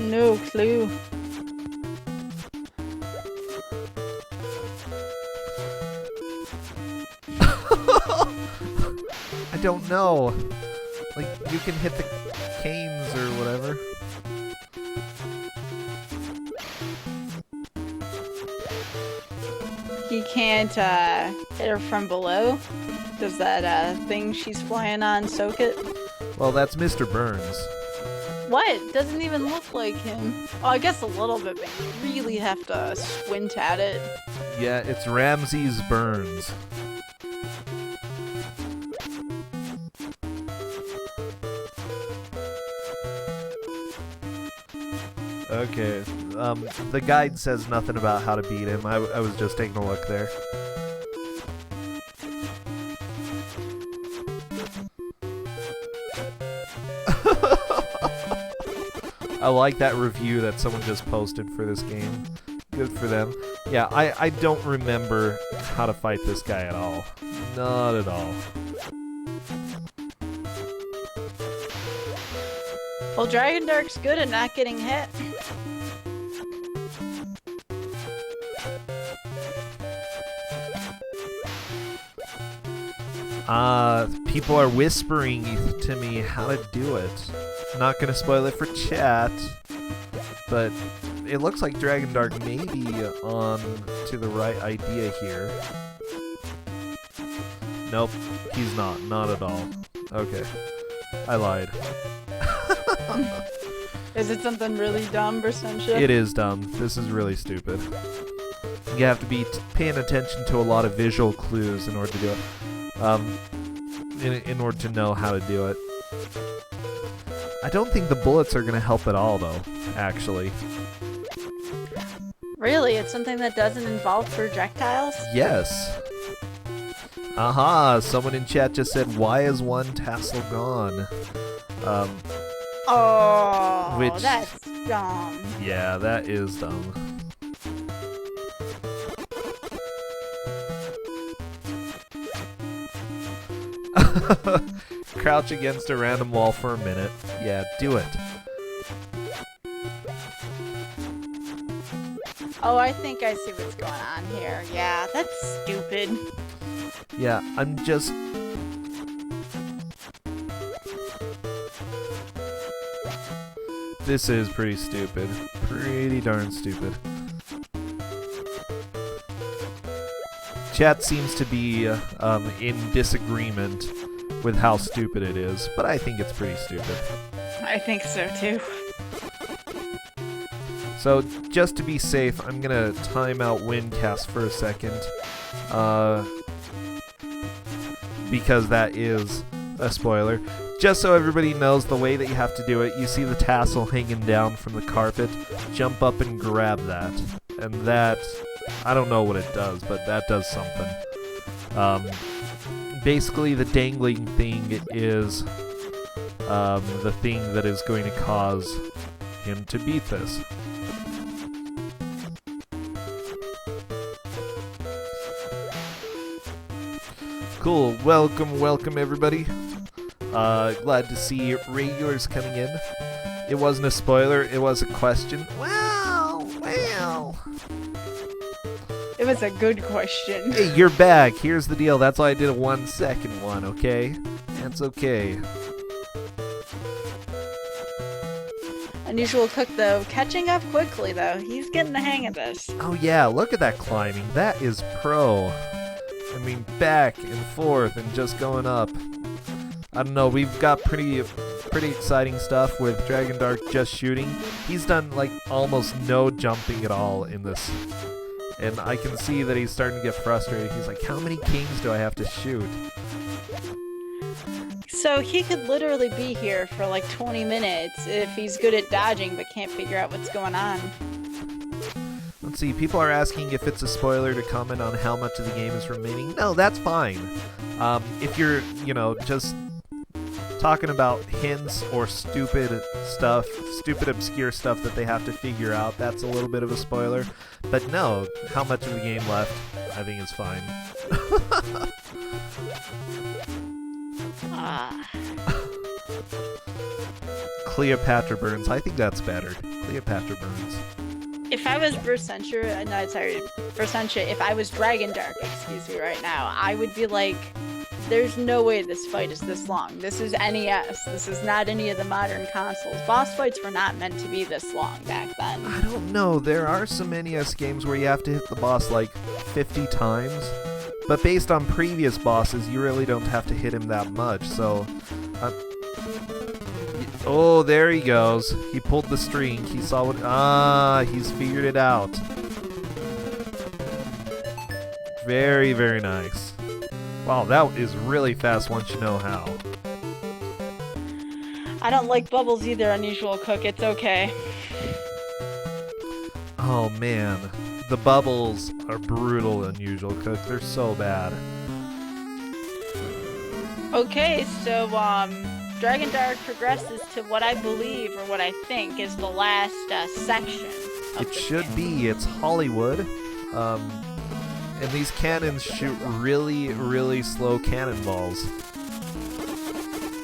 No clue. I don't know. Like, you can hit the canes or whatever. He can't hit her from below? Does that thing she's flying on soak it? Well, that's Mr. Burns. What? Doesn't even look like him. Oh, I guess a little bit, but you really have to squint at it. Yeah, it's Ramses Burns. Okay, the guide says nothing about how to beat him. I was just taking a look there. I like that review that someone just posted for this game. Good for them. Yeah, I don't remember how to fight this guy at all. Not at all. Well, Dragon Dark's good at not getting hit. People are whispering to me how to do it. Not gonna spoil it for chat, but it looks like Dragon Dark may be on to the right idea here. Nope, he's not at all. Okay, I lied. Is it something really dumb, Bersentia? It is dumb. This is really stupid. You have to be paying attention to a lot of visual clues in order to do it. In order to know how to do it. I don't think the bullets are going to help at all, though, actually. Really? It's something that doesn't involve projectiles? Yes. Aha! Someone in chat just said, why is one tassel gone? Oh, Which, that's dumb. Yeah, that is dumb. Crouch against a random wall for a minute. Yeah, do it. Oh, I think I see what's going on here. Yeah, that's stupid. Yeah, I'm just... This is pretty stupid. Pretty darn stupid. Chat seems to be in disagreement with how stupid it is, but I think it's pretty stupid. I think so too. So, just to be safe, I'm gonna time out Windcast for a second. Because that is a spoiler. Just so everybody knows the way that you have to do it, you see the tassel hanging down from the carpet, jump up and grab that. And that, I don't know what it does, but that does something. Basically, the dangling thing is the thing that is going to cause him to beat this. Cool. Welcome everybody. Glad to see regulars coming in. It wasn't a spoiler, it was a question. Well. It was a good question. Hey, you're back. Here's the deal. That's why I did a 1 second one, okay? That's okay. Unusual Cook, though, catching up quickly, though. He's getting the hang of this. Oh yeah, look at that climbing. That is pro. I mean, back and forth and just going up. I don't know, we've got pretty exciting stuff with Dragon Dark just shooting. He's done, like, almost no jumping at all in this. And I can see that he's starting to get frustrated. He's like, how many kings do I have to shoot? So he could literally be here for like 20 minutes if he's good at dodging but can't figure out what's going on. Let's see, people are asking if it's a spoiler to comment on how much of the game is remaining. No, that's fine. If you're, just talking about hints or stupid stuff, stupid obscure stuff that they have to figure out, that's a little bit of a spoiler. But no, how much of the game left, I think is fine. Cleopatra Burns, I think that's better. Cleopatra Burns. If I was if I was Dragon Dark, right now, I would be like, there's no way this fight is this long. This is NES. This is not any of the modern consoles. Boss fights were not meant to be this long back then. I don't know. There are some NES games where you have to hit the boss like 50 times. But based on previous bosses, you really don't have to hit him that much. So, oh, there he goes. He pulled the string. He saw what... he's figured it out. Very, very nice. Wow, that is really fast once you know how. I don't like bubbles either, Unusual Cook. It's okay. Oh, man. The bubbles are brutal, Unusual Cook. They're so bad. Okay, so, Dragon Dark progresses to what I believe, or what I think, is the last section. It should be. It's Hollywood. And these cannons shoot really, really slow cannonballs.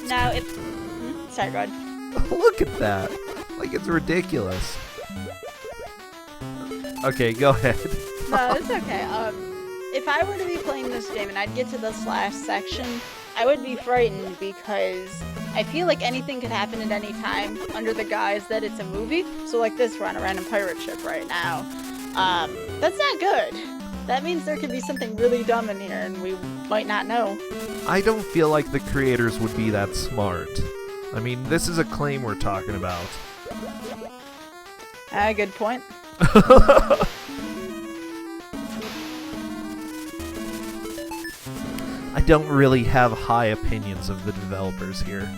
Now, if... Sorry, go ahead. Look at that. Like, it's ridiculous. Okay, go ahead. No, it's okay. If I were to be playing this game and I'd get to this last section, I would be frightened because I feel like anything could happen at any time under the guise that it's a movie. So like this, we're on a random pirate ship right now. That's not good. That means there could be something really dumb in here and we might not know. I don't feel like the creators would be that smart. I mean, this is a claim we're talking about. Good point. I don't really have high opinions of the developers here.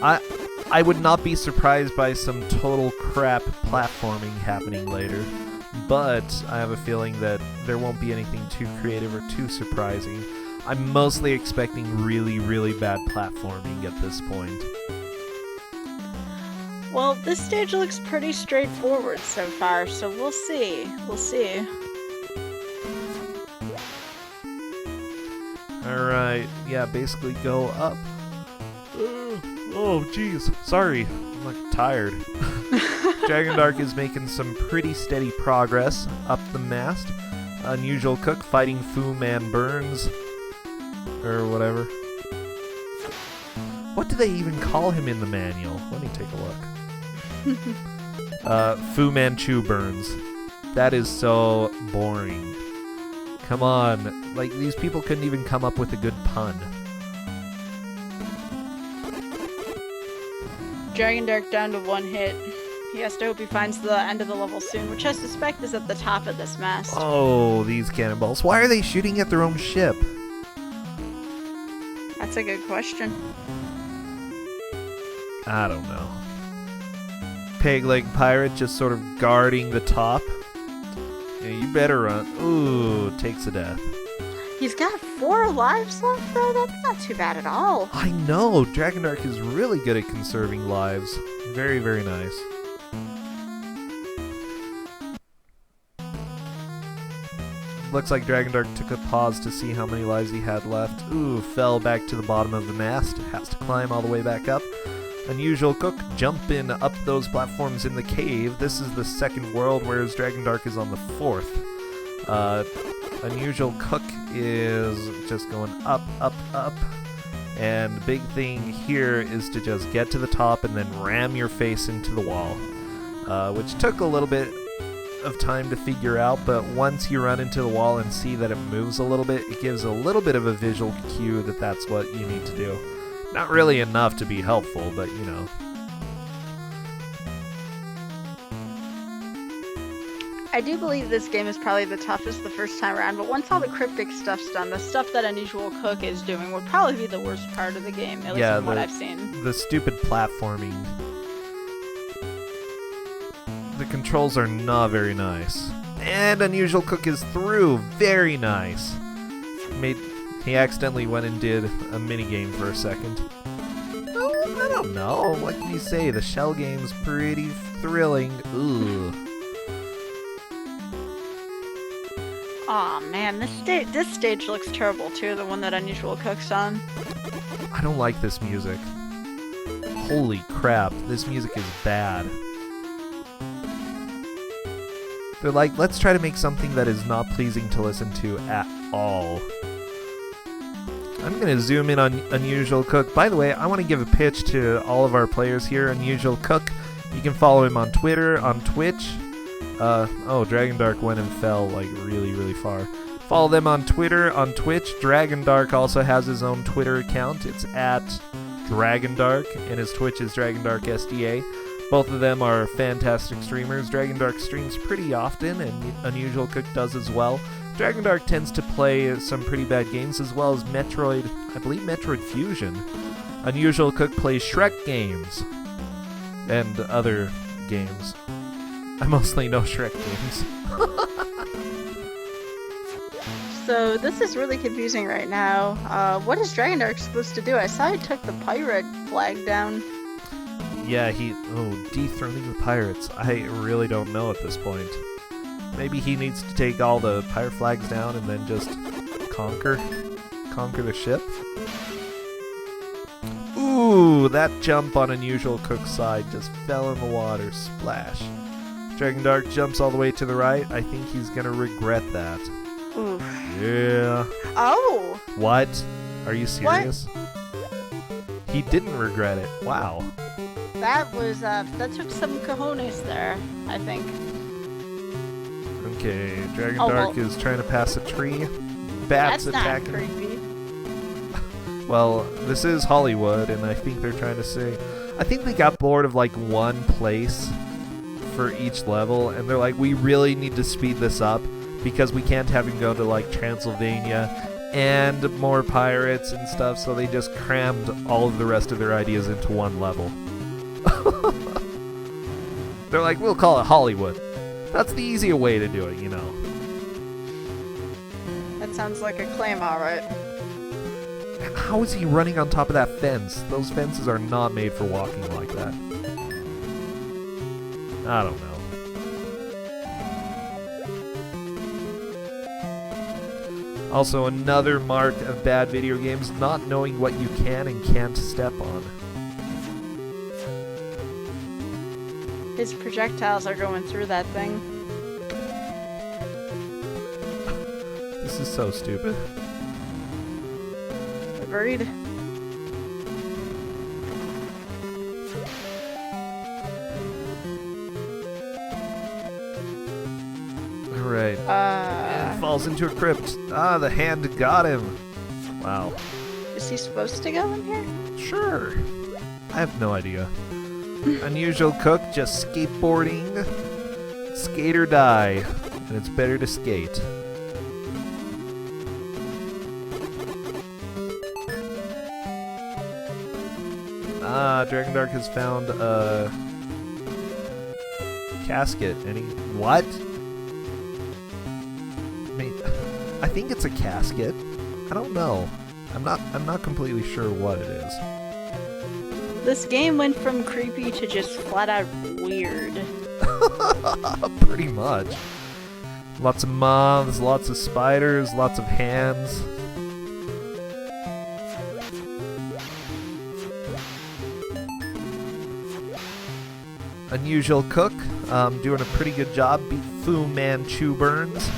I would not be surprised by some total crap platforming happening later, but I have a feeling that there won't be anything too creative or too surprising. I'm mostly expecting really, really bad platforming at this point. Well, this stage looks pretty straightforward so far, so we'll see. We'll see. Alright, yeah, basically go up. Oh, jeez. Sorry. I'm like tired. Dragon Dark is making some pretty steady progress up the mast. Unusual Cook fighting Fu Man Burns. Or whatever. What do they even call him in the manual? Let me take a look. Fu Manchu Burns. That is so boring. Come on. Like, these people couldn't even come up with a good pun. Dragon Dark down to 1 hit. He has to hope he finds the end of the level soon, which I suspect is at the top of this mast. Oh, these cannonballs. Why are they shooting at their own ship? That's a good question. I don't know. Peg-leg pirate just sort of guarding the top. Yeah, you better run. Ooh, takes a death. He's got 4 lives left, though? That's not too bad at all. I know! Dragon Dark is really good at conserving lives. Very, very nice. Looks like Dragon Dark took a pause to see how many lives he had left. Ooh, fell back to the bottom of the mast. Has to climb all the way back up. Unusual Cook jumping up those platforms in the cave. This is the second world, whereas Dragon Dark is on the 4th. Unusual Cook is just going up, up, up. And the big thing here is to just get to the top and then ram your face into the wall. Which took a little bit of time to figure out, but once you run into the wall and see that it moves a little bit, it gives a little bit of a visual cue that that's what you need to do. Not really enough to be helpful, but you know. I do believe this game is probably the toughest the first time around, but once all the cryptic stuff's done, the stuff that Unusual Cook is doing would probably be the worst part of the game, at least from what I've seen. The stupid platforming. The controls are not very nice. And Unusual Cook is through. Very nice. He accidentally went and did a minigame for a second. Oh, I don't know. What can you say? The shell game's pretty thrilling. Ugh. Aw, man, this stage looks terrible too, the one that Unusual Cook's on. I don't like this music. Holy crap, this music is bad. They're like, let's try to make something that is not pleasing to listen to at all. I'm going to zoom in on Unusual Cook. By the way, I want to give a pitch to all of our players here. Unusual Cook, you can follow him on Twitter, on Twitch. Oh, Dragon Dark went and fell, like, really, really far. Follow them on Twitter, on Twitch. Dragon Dark also has his own Twitter account. It's at Dragon Dark, and his Twitch is Dragon Dark SDA. Both of them are fantastic streamers. Dragon Dark streams pretty often, and Unusual Cook does as well. Dragon Dark tends to play some pretty bad games, as well as Metroid, I believe Metroid Fusion. Unusual Cook plays Shrek games, and other games. I mostly know Shrek games. So this is really confusing right now. What is Dragon Dark supposed to do? I saw he took the pirate flag down. Yeah, dethroning the pirates. I really don't know at this point. Maybe he needs to take all the pirate flags down and then just conquer the ship. Ooh, that jump on Unusual Cook's side just fell in the water. Splash. Dragon Dark jumps all the way to the right. I think he's gonna regret that. Oof. Yeah. Oh! What? Are you serious? What? He didn't regret it. Wow. That was, that took some cojones there, I think. Okay, Dragon Dark is trying to pass a tree. Bats attacking. That's not creepy. Well, this is Hollywood, and I think they're trying to say... I think they got bored of, like, one place for each level, and they're like, we really need to speed this up, because we can't have him go to, like, Transylvania, and more pirates and stuff, so they just crammed all of the rest of their ideas into one level. They're like, we'll call it Hollywood. That's the easier way to do it, you know. That sounds like a claim, alright. How is he running on top of that fence? Those fences are not made for walking like that. I don't know. Also, another mark of bad video games, not knowing what you can and can't step on. His projectiles are going through that thing. This is so stupid. Agreed. Alright. And falls into a crypt. Ah, the hand got him. Wow. Is he supposed to go in here? Sure. I have no idea. Unusual cook, just skateboarding. Skate or die. And it's better to skate. Ah, Dragon Dark has found a casket. What? I think it's a casket. I don't know. I'm not completely sure what it is. This game went from creepy to just flat out weird. Pretty much. Lots of moths, lots of spiders, lots of hands. Unusual cook, doing a pretty good job. Beat Fu Manchu Burns.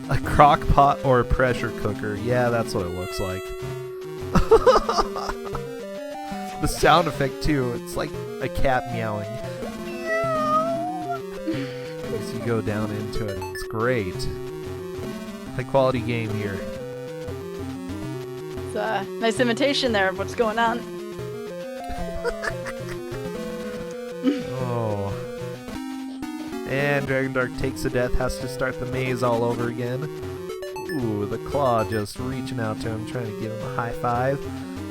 A crock pot or a pressure cooker. Yeah, that's what it looks like. The sound effect too. It's like a cat meowing. As you go down into it. It's great. High quality game here. It's a nice imitation there of what's going on. Oh. And Dragon Dark takes a death, has to start the maze all over again. Ooh, the claw just reaching out to him, trying to give him a high five.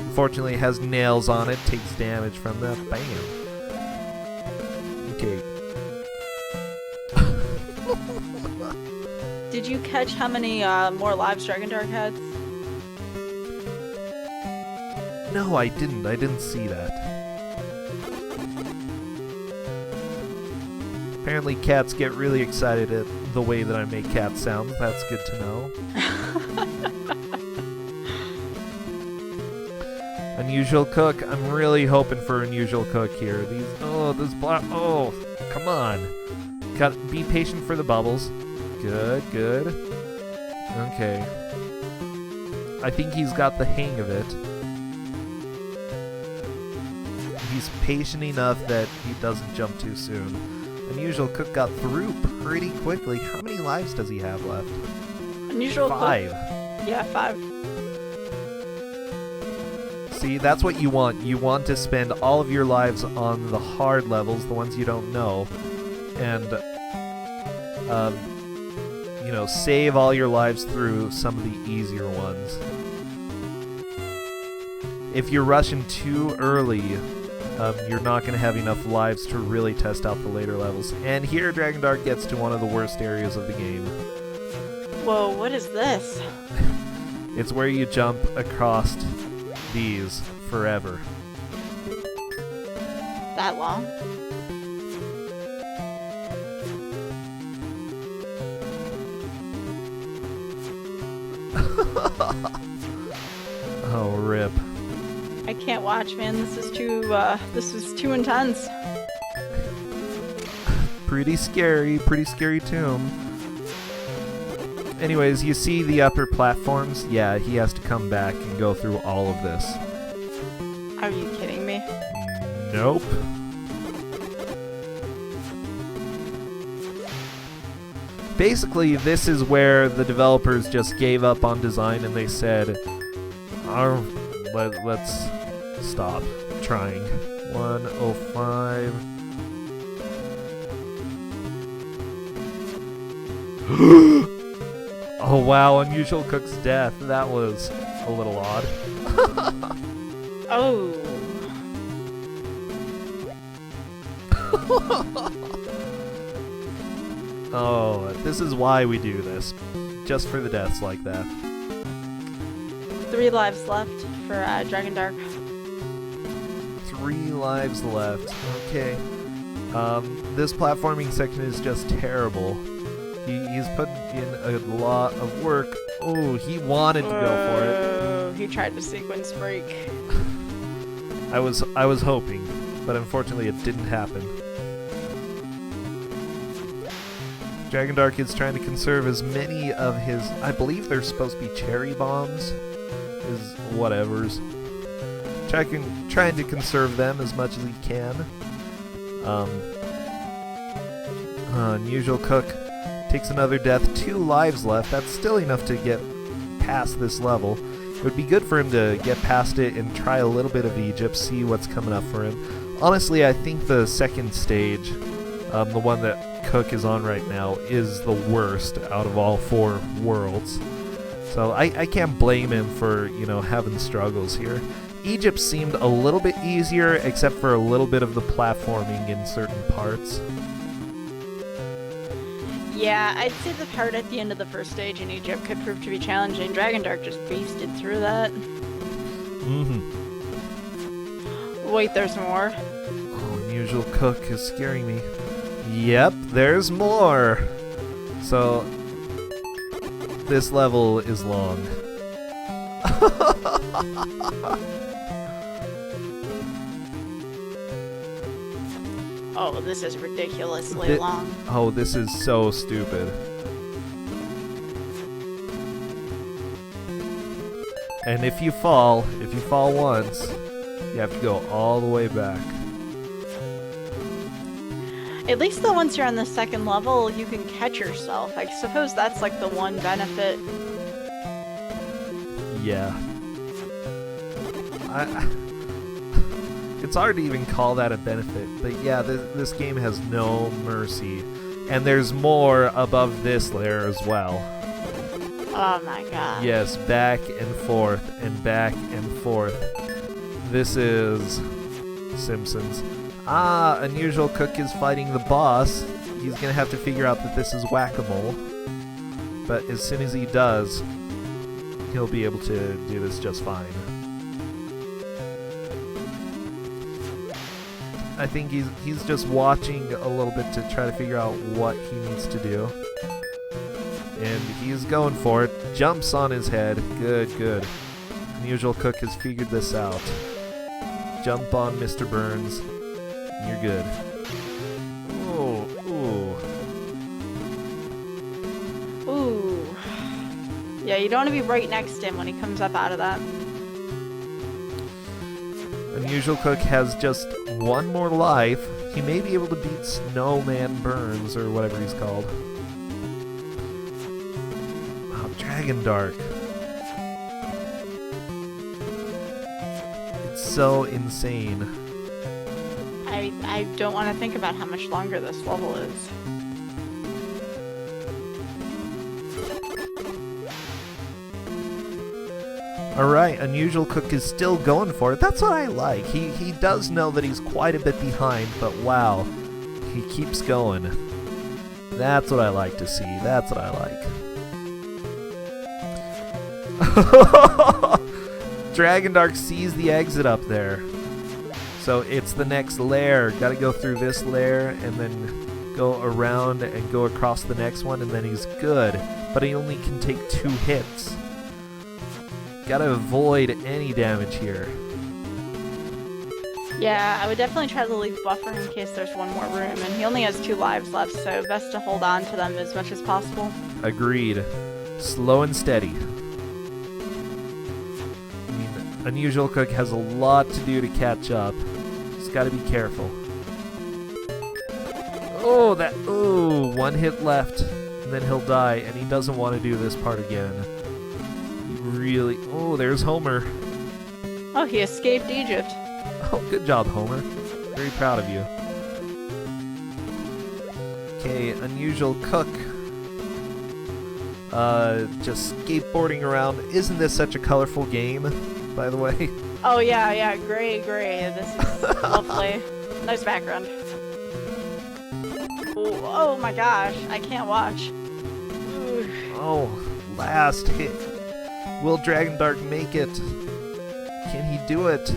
Unfortunately, it has nails on it, takes damage from that. Bam. Okay. Did you catch how many more lives Dragon Dark had? No, I didn't. I didn't see that. Apparently cats get really excited at the way that I make cat sounds. That's good to know. Unusual cook. I'm really hoping for unusual cook here. Oh, come on. Be patient for the bubbles. Good. Okay. I think he's got the hang of it. He's patient enough that he doesn't jump too soon. Unusual cook got through pretty quickly. How many lives does he have left? Unusual 5. Cook. Yeah, 5. See, that's what you want. You want to spend all of your lives on the hard levels, the ones you don't know, and save all your lives through some of the easier ones. If you're rushing too early, you're not going to have enough lives to really test out the later levels. And here, Dragon Dark gets to one of the worst areas of the game. Whoa, what is this? It's where you jump across these forever. That long? Oh, rip. I can't watch, man. This is too intense. Pretty scary tomb. Anyways, you see the upper platforms? Yeah, he has to come back and go through all of this. Are you kidding me? Nope. Basically, this is where the developers just gave up on design and they said, let's stop trying. 105. Oh wow, Unusual Cook's death. That was a little odd. Oh. Oh, this is why we do this. Just for the deaths like that. 3 lives left for Dragon Dark. 3 lives left. Okay. This platforming section is just terrible. He's put in a lot of work. Oh, he wanted to go for it. Oh, he tried to sequence break. I was hoping, but unfortunately it didn't happen. Dragon Dark is trying to conserve as many of his, I believe they're supposed to be cherry bombs, his whatevers. Trying to conserve them as much as he can. Unusual Cook takes another death, 2 lives left. That's still enough to get past this level. It would be good for him to get past it and try a little bit of Egypt, see what's coming up for him. Honestly, I think the second stage, the one that Cook is on right now, is the worst out of all 4 worlds. So I can't blame him for, you know, having struggles here. Egypt seemed a little bit easier, except for a little bit of the platforming in certain parts. Yeah, I'd say the part at the end of the first stage in Egypt could prove to be challenging. Dragon Dark just beasted through that. Wait, there's more? Oh, Unusual Cook is scaring me. Yep, there's more! So, this level is long. Oh, this is ridiculously long. Oh, this is so stupid. And if you fall once, you have to go all the way back. At least though, once you're on the second level, you can catch yourself. I suppose that's like the one benefit. Yeah. It's hard to even call that a benefit, but yeah, this game has no mercy. And there's more above this layer as well. Oh my god. Yes, back and forth and back and forth. This is Simpsons. Ah, Unusual Cook is fighting the boss. He's gonna have to figure out that this is whack-a-mole. But as soon as he does, he'll be able to do this just fine. I think he's just watching a little bit to try to figure out what he needs to do. And he's going for it. Jumps on his head. Good, good. Unusual Cook has figured this out. Jump on Mr. Burns. And you're good. Oh, ooh. Ooh. Yeah, you don't want to be right next to him when he comes up out of that. Unusual Cook has just one more life. He may be able to beat Snowman Burns, or whatever he's called. Wow, Dragon Dark. It's so insane. I don't want to think about how much longer this level is. Alright, Unusual Cook is still going for it. That's what I like. He does know that he's quite a bit behind, but wow, he keeps going. That's what I like to see. That's what I like. Dragon Dark sees the exit up there. So it's the next layer. Gotta go through this layer and then go around and go across the next one, and then he's good. But he only can take 2 hits. Gotta avoid any damage here. Yeah, I would definitely try to leave buffer in case there's one more room, and he only has 2 lives left, so best to hold on to them as much as possible. Agreed. Slow and steady. I mean, Unusual Cook has a lot to do to catch up. Just gotta be careful. Oh, one hit left, and then he'll die, and he doesn't want to do this part again. Really? Oh, there's Homer. Oh, he escaped Egypt. Oh, good job, Homer. Very proud of you. Okay, Unusual Cook. Just skateboarding around. Isn't this such a colorful game, by the way? Oh, yeah, gray. This is lovely. Nice background. Oh my gosh, I can't watch. Ooh. Oh, last hit. Will Dragon Dark make it? Can he do it?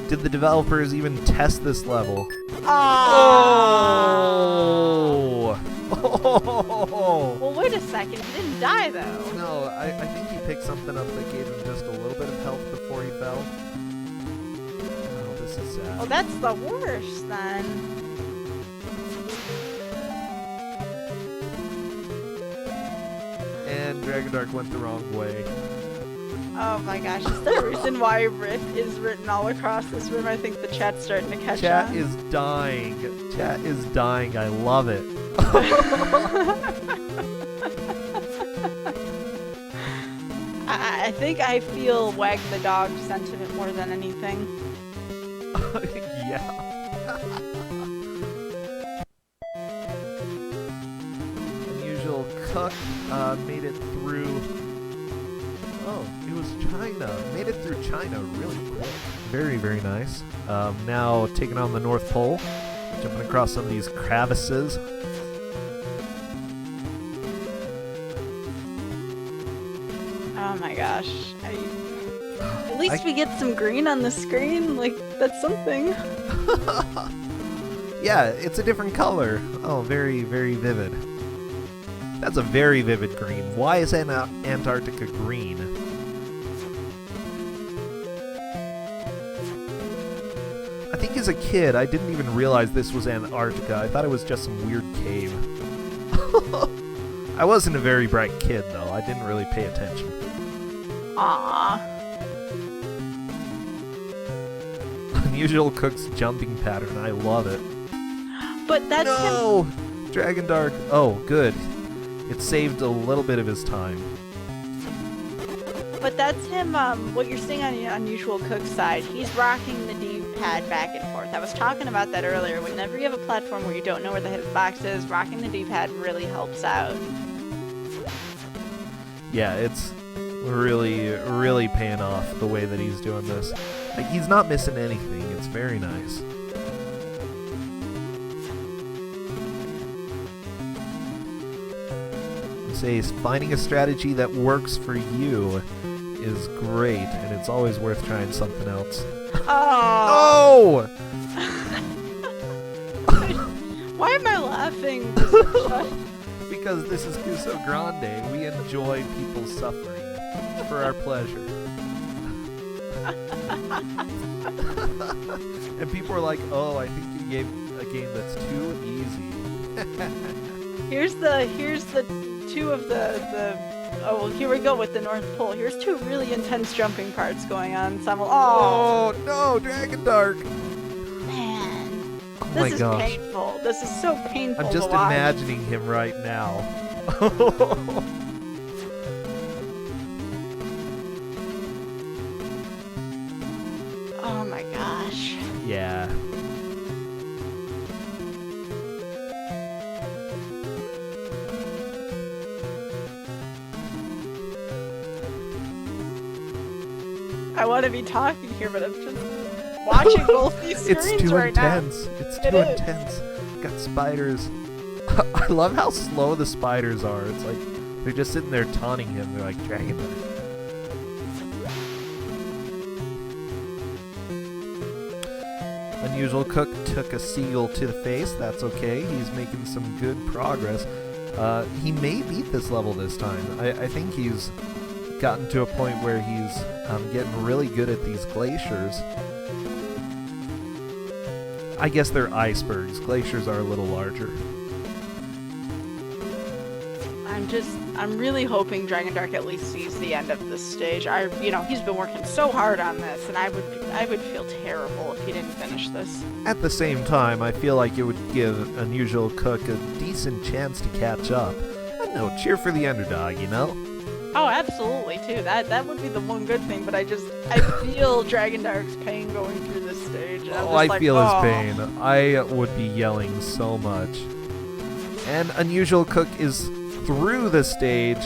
Did the developers even test this level? Oh! Oh! Well, wait a second. He didn't die, though. No, I think he picked something up that gave him just a little bit of health before he fell. Oh, this is sad. Well, that's the worst, then. And Dragon Dark went the wrong way. Oh my gosh, is there a reason why Riff is written all across this room? I think the chat's starting to catch Chat on. is dying. Chat is dying. I love it. I think I feel Wag the Dog sentiment more than anything. Yeah. Unusual Cook made it through. Oh, it was China. Made it through China really quick. Very, very nice. Now taking on the North Pole. Jumping across some of these crevices. Oh my gosh. At least we get some green on the screen. Like, that's something. Yeah, it's a different color. Oh, very, very vivid. That's a very vivid green. Why is Antarctica green? I think as a kid, I didn't even realize this was Antarctica. I thought it was just some weird cave. I wasn't a very bright kid, though. I didn't really pay attention. Aww. Unusual Cook's jumping pattern. I love it. But that's No! Dragon Dark. Oh, good. It saved a little bit of his time. But that's him, what you're seeing on the Unusual Cook's side, he's rocking the D-pad back and forth. I was talking about that earlier. Whenever you have a platform where you don't know where the hitbox is, rocking the D-pad really helps out. Yeah, it's really, really paying off the way that he's doing this. Like, he's not missing anything. It's very nice. Says finding a strategy that works for you is great, and it's always worth trying something else. Oh! No! Why am I laughing? Because this is Kusogrande. We enjoy people's suffering for our pleasure. And people are like, oh, I think you gave a game that's too easy. Here's the two of the oh, well, here we go with the North Pole. Here's two really intense jumping parts going on. Oh no, Dragon Dark! Man, Oh this my is gosh. painful. This is so painful. I'm just to watch. imagining him right now. Oh my gosh. Yeah. I want to be talking here, but I'm just watching both these screens It's too right intense. now. It's It too is. intense. Got spiders. I love how slow the spiders are. It's like they're just sitting there taunting him. They're like, Dragon Dark. Unusual Cook took a seagull to the face. That's okay. He's making some good progress. He may beat this level this time. I think he's gotten to a point where he's getting really good at these glaciers. I guess they're icebergs. Glaciers are a little larger. I'm really hoping Dragon Dark at least sees the end of this stage. He's been working so hard on this, and I would feel terrible if he didn't finish this. At the same time, I feel like it would give Unusual Cook a decent chance to catch up. I don't know, cheer for the underdog, you know? Oh, absolutely, too. That would be the one good thing, but I feel Dragon Dark's pain going through this stage. And I'm Oh, just I like, feel oh. his pain. I would be yelling so much. And Unusual Cook is through the stage,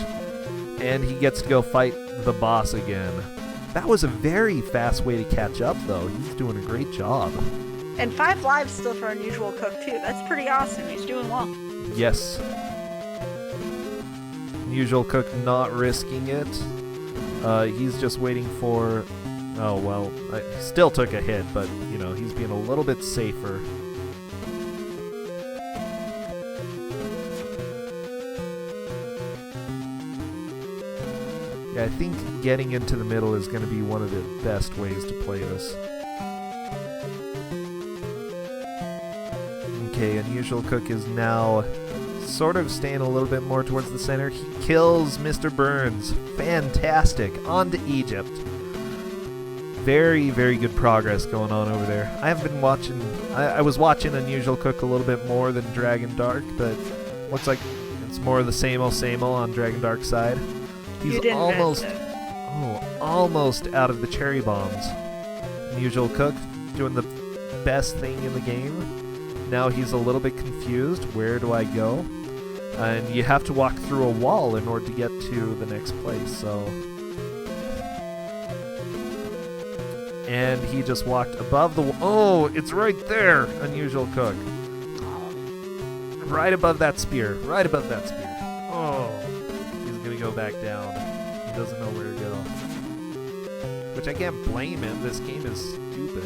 and he gets to go fight the boss again. That was a very fast way to catch up, though. He's doing a great job. And 5 lives still for Unusual Cook, too. That's pretty awesome. He's doing well. Yes. Unusual Cook not risking it. He's just waiting for... Oh, well, he still took a hit, but, he's being a little bit safer. Yeah, I think getting into the middle is going to be one of the best ways to play this. Okay, Unusual Cook is now sort of staying a little bit more towards the center. He kills Mr. Burns. Fantastic. On to Egypt. Very, very good progress going on over there. I have been watching... I was watching Unusual Cook a little bit more than Dragon Dark, but looks like it's more of the same old on Dragon Dark side. He's almost... Oh, almost out of the cherry bombs. Unusual Cook doing the best thing in the game. Now he's a little bit confused. Where do I go? And you have to walk through a wall in order to get to the next place, so... And he just walked above the wall. Oh, it's right there, Unusual Cook. Right above that spear. Right above that spear. Oh, he's going to go back down. He doesn't know where to go. Which I can't blame him. This game is stupid.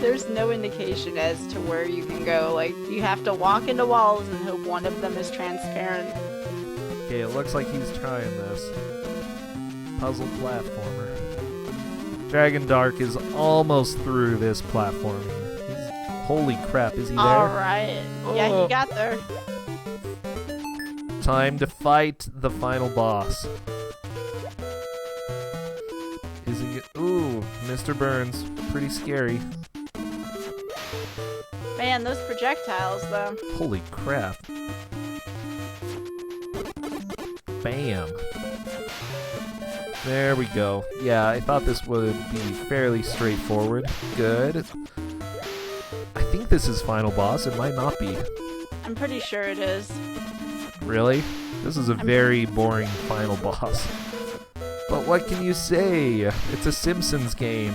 There's no indication as to where you can go. Like, you have to walk into walls and hope one of them is transparent. Okay, it looks like he's trying this. Puzzle platformer. Dragon Dark is almost through this platforming. Holy crap, is he there? Alright. Yeah, he got there. Time to fight the final boss. Is he... Ooh, Mr. Burns. Pretty scary. Man, those projectiles, though. Holy crap. Bam. There we go. Yeah, I thought this would be fairly straightforward. Good. I think this is final boss. It might not be. I'm pretty sure it is. Really? This is a very boring final boss. But what can you say? It's a Simpsons game.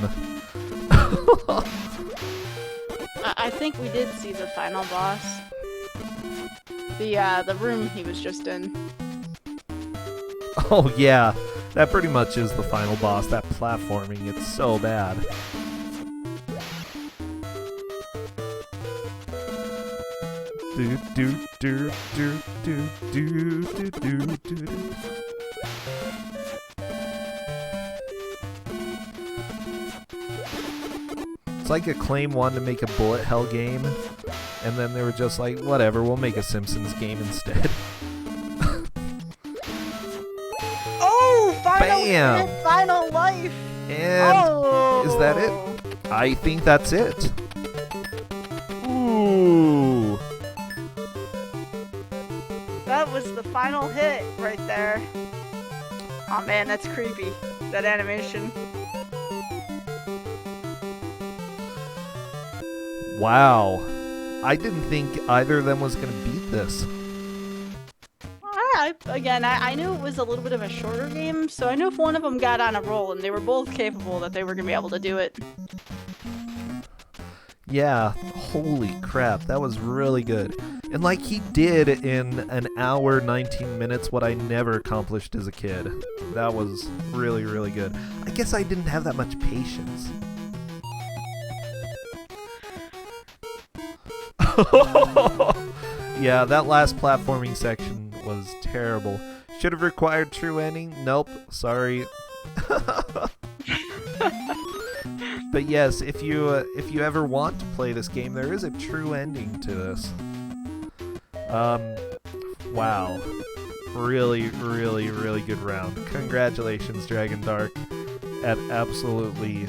I think we did see the final boss. The room he was just in. Oh yeah, that pretty much is the final boss. That platforming, it's so bad. Do do do do do do do do do. It's like Acclaim wanted to make a bullet hell game, and then they were just like, whatever, we'll make a Simpsons game instead. Oh, final Bam! hit, final life. And is that it? I think that's it. Ooh. That was the final hit right there. Oh man, that's creepy. That animation. Wow. I didn't think either of them was going to beat this. I knew it was a little bit of a shorter game, so I knew if one of them got on a roll and they were both capable that they were going to be able to do it. Yeah, holy crap, that was really good. And like he did in an hour, 19 minutes, what I never accomplished as a kid. That was really, really good. I guess I didn't have that much patience. Yeah, that last platforming section was terrible. Should have required true ending? Nope, sorry. But yes, if you ever want to play this game, there is a true ending to this. Wow. Really, really, really good round. Congratulations, Dragon Dark, at absolutely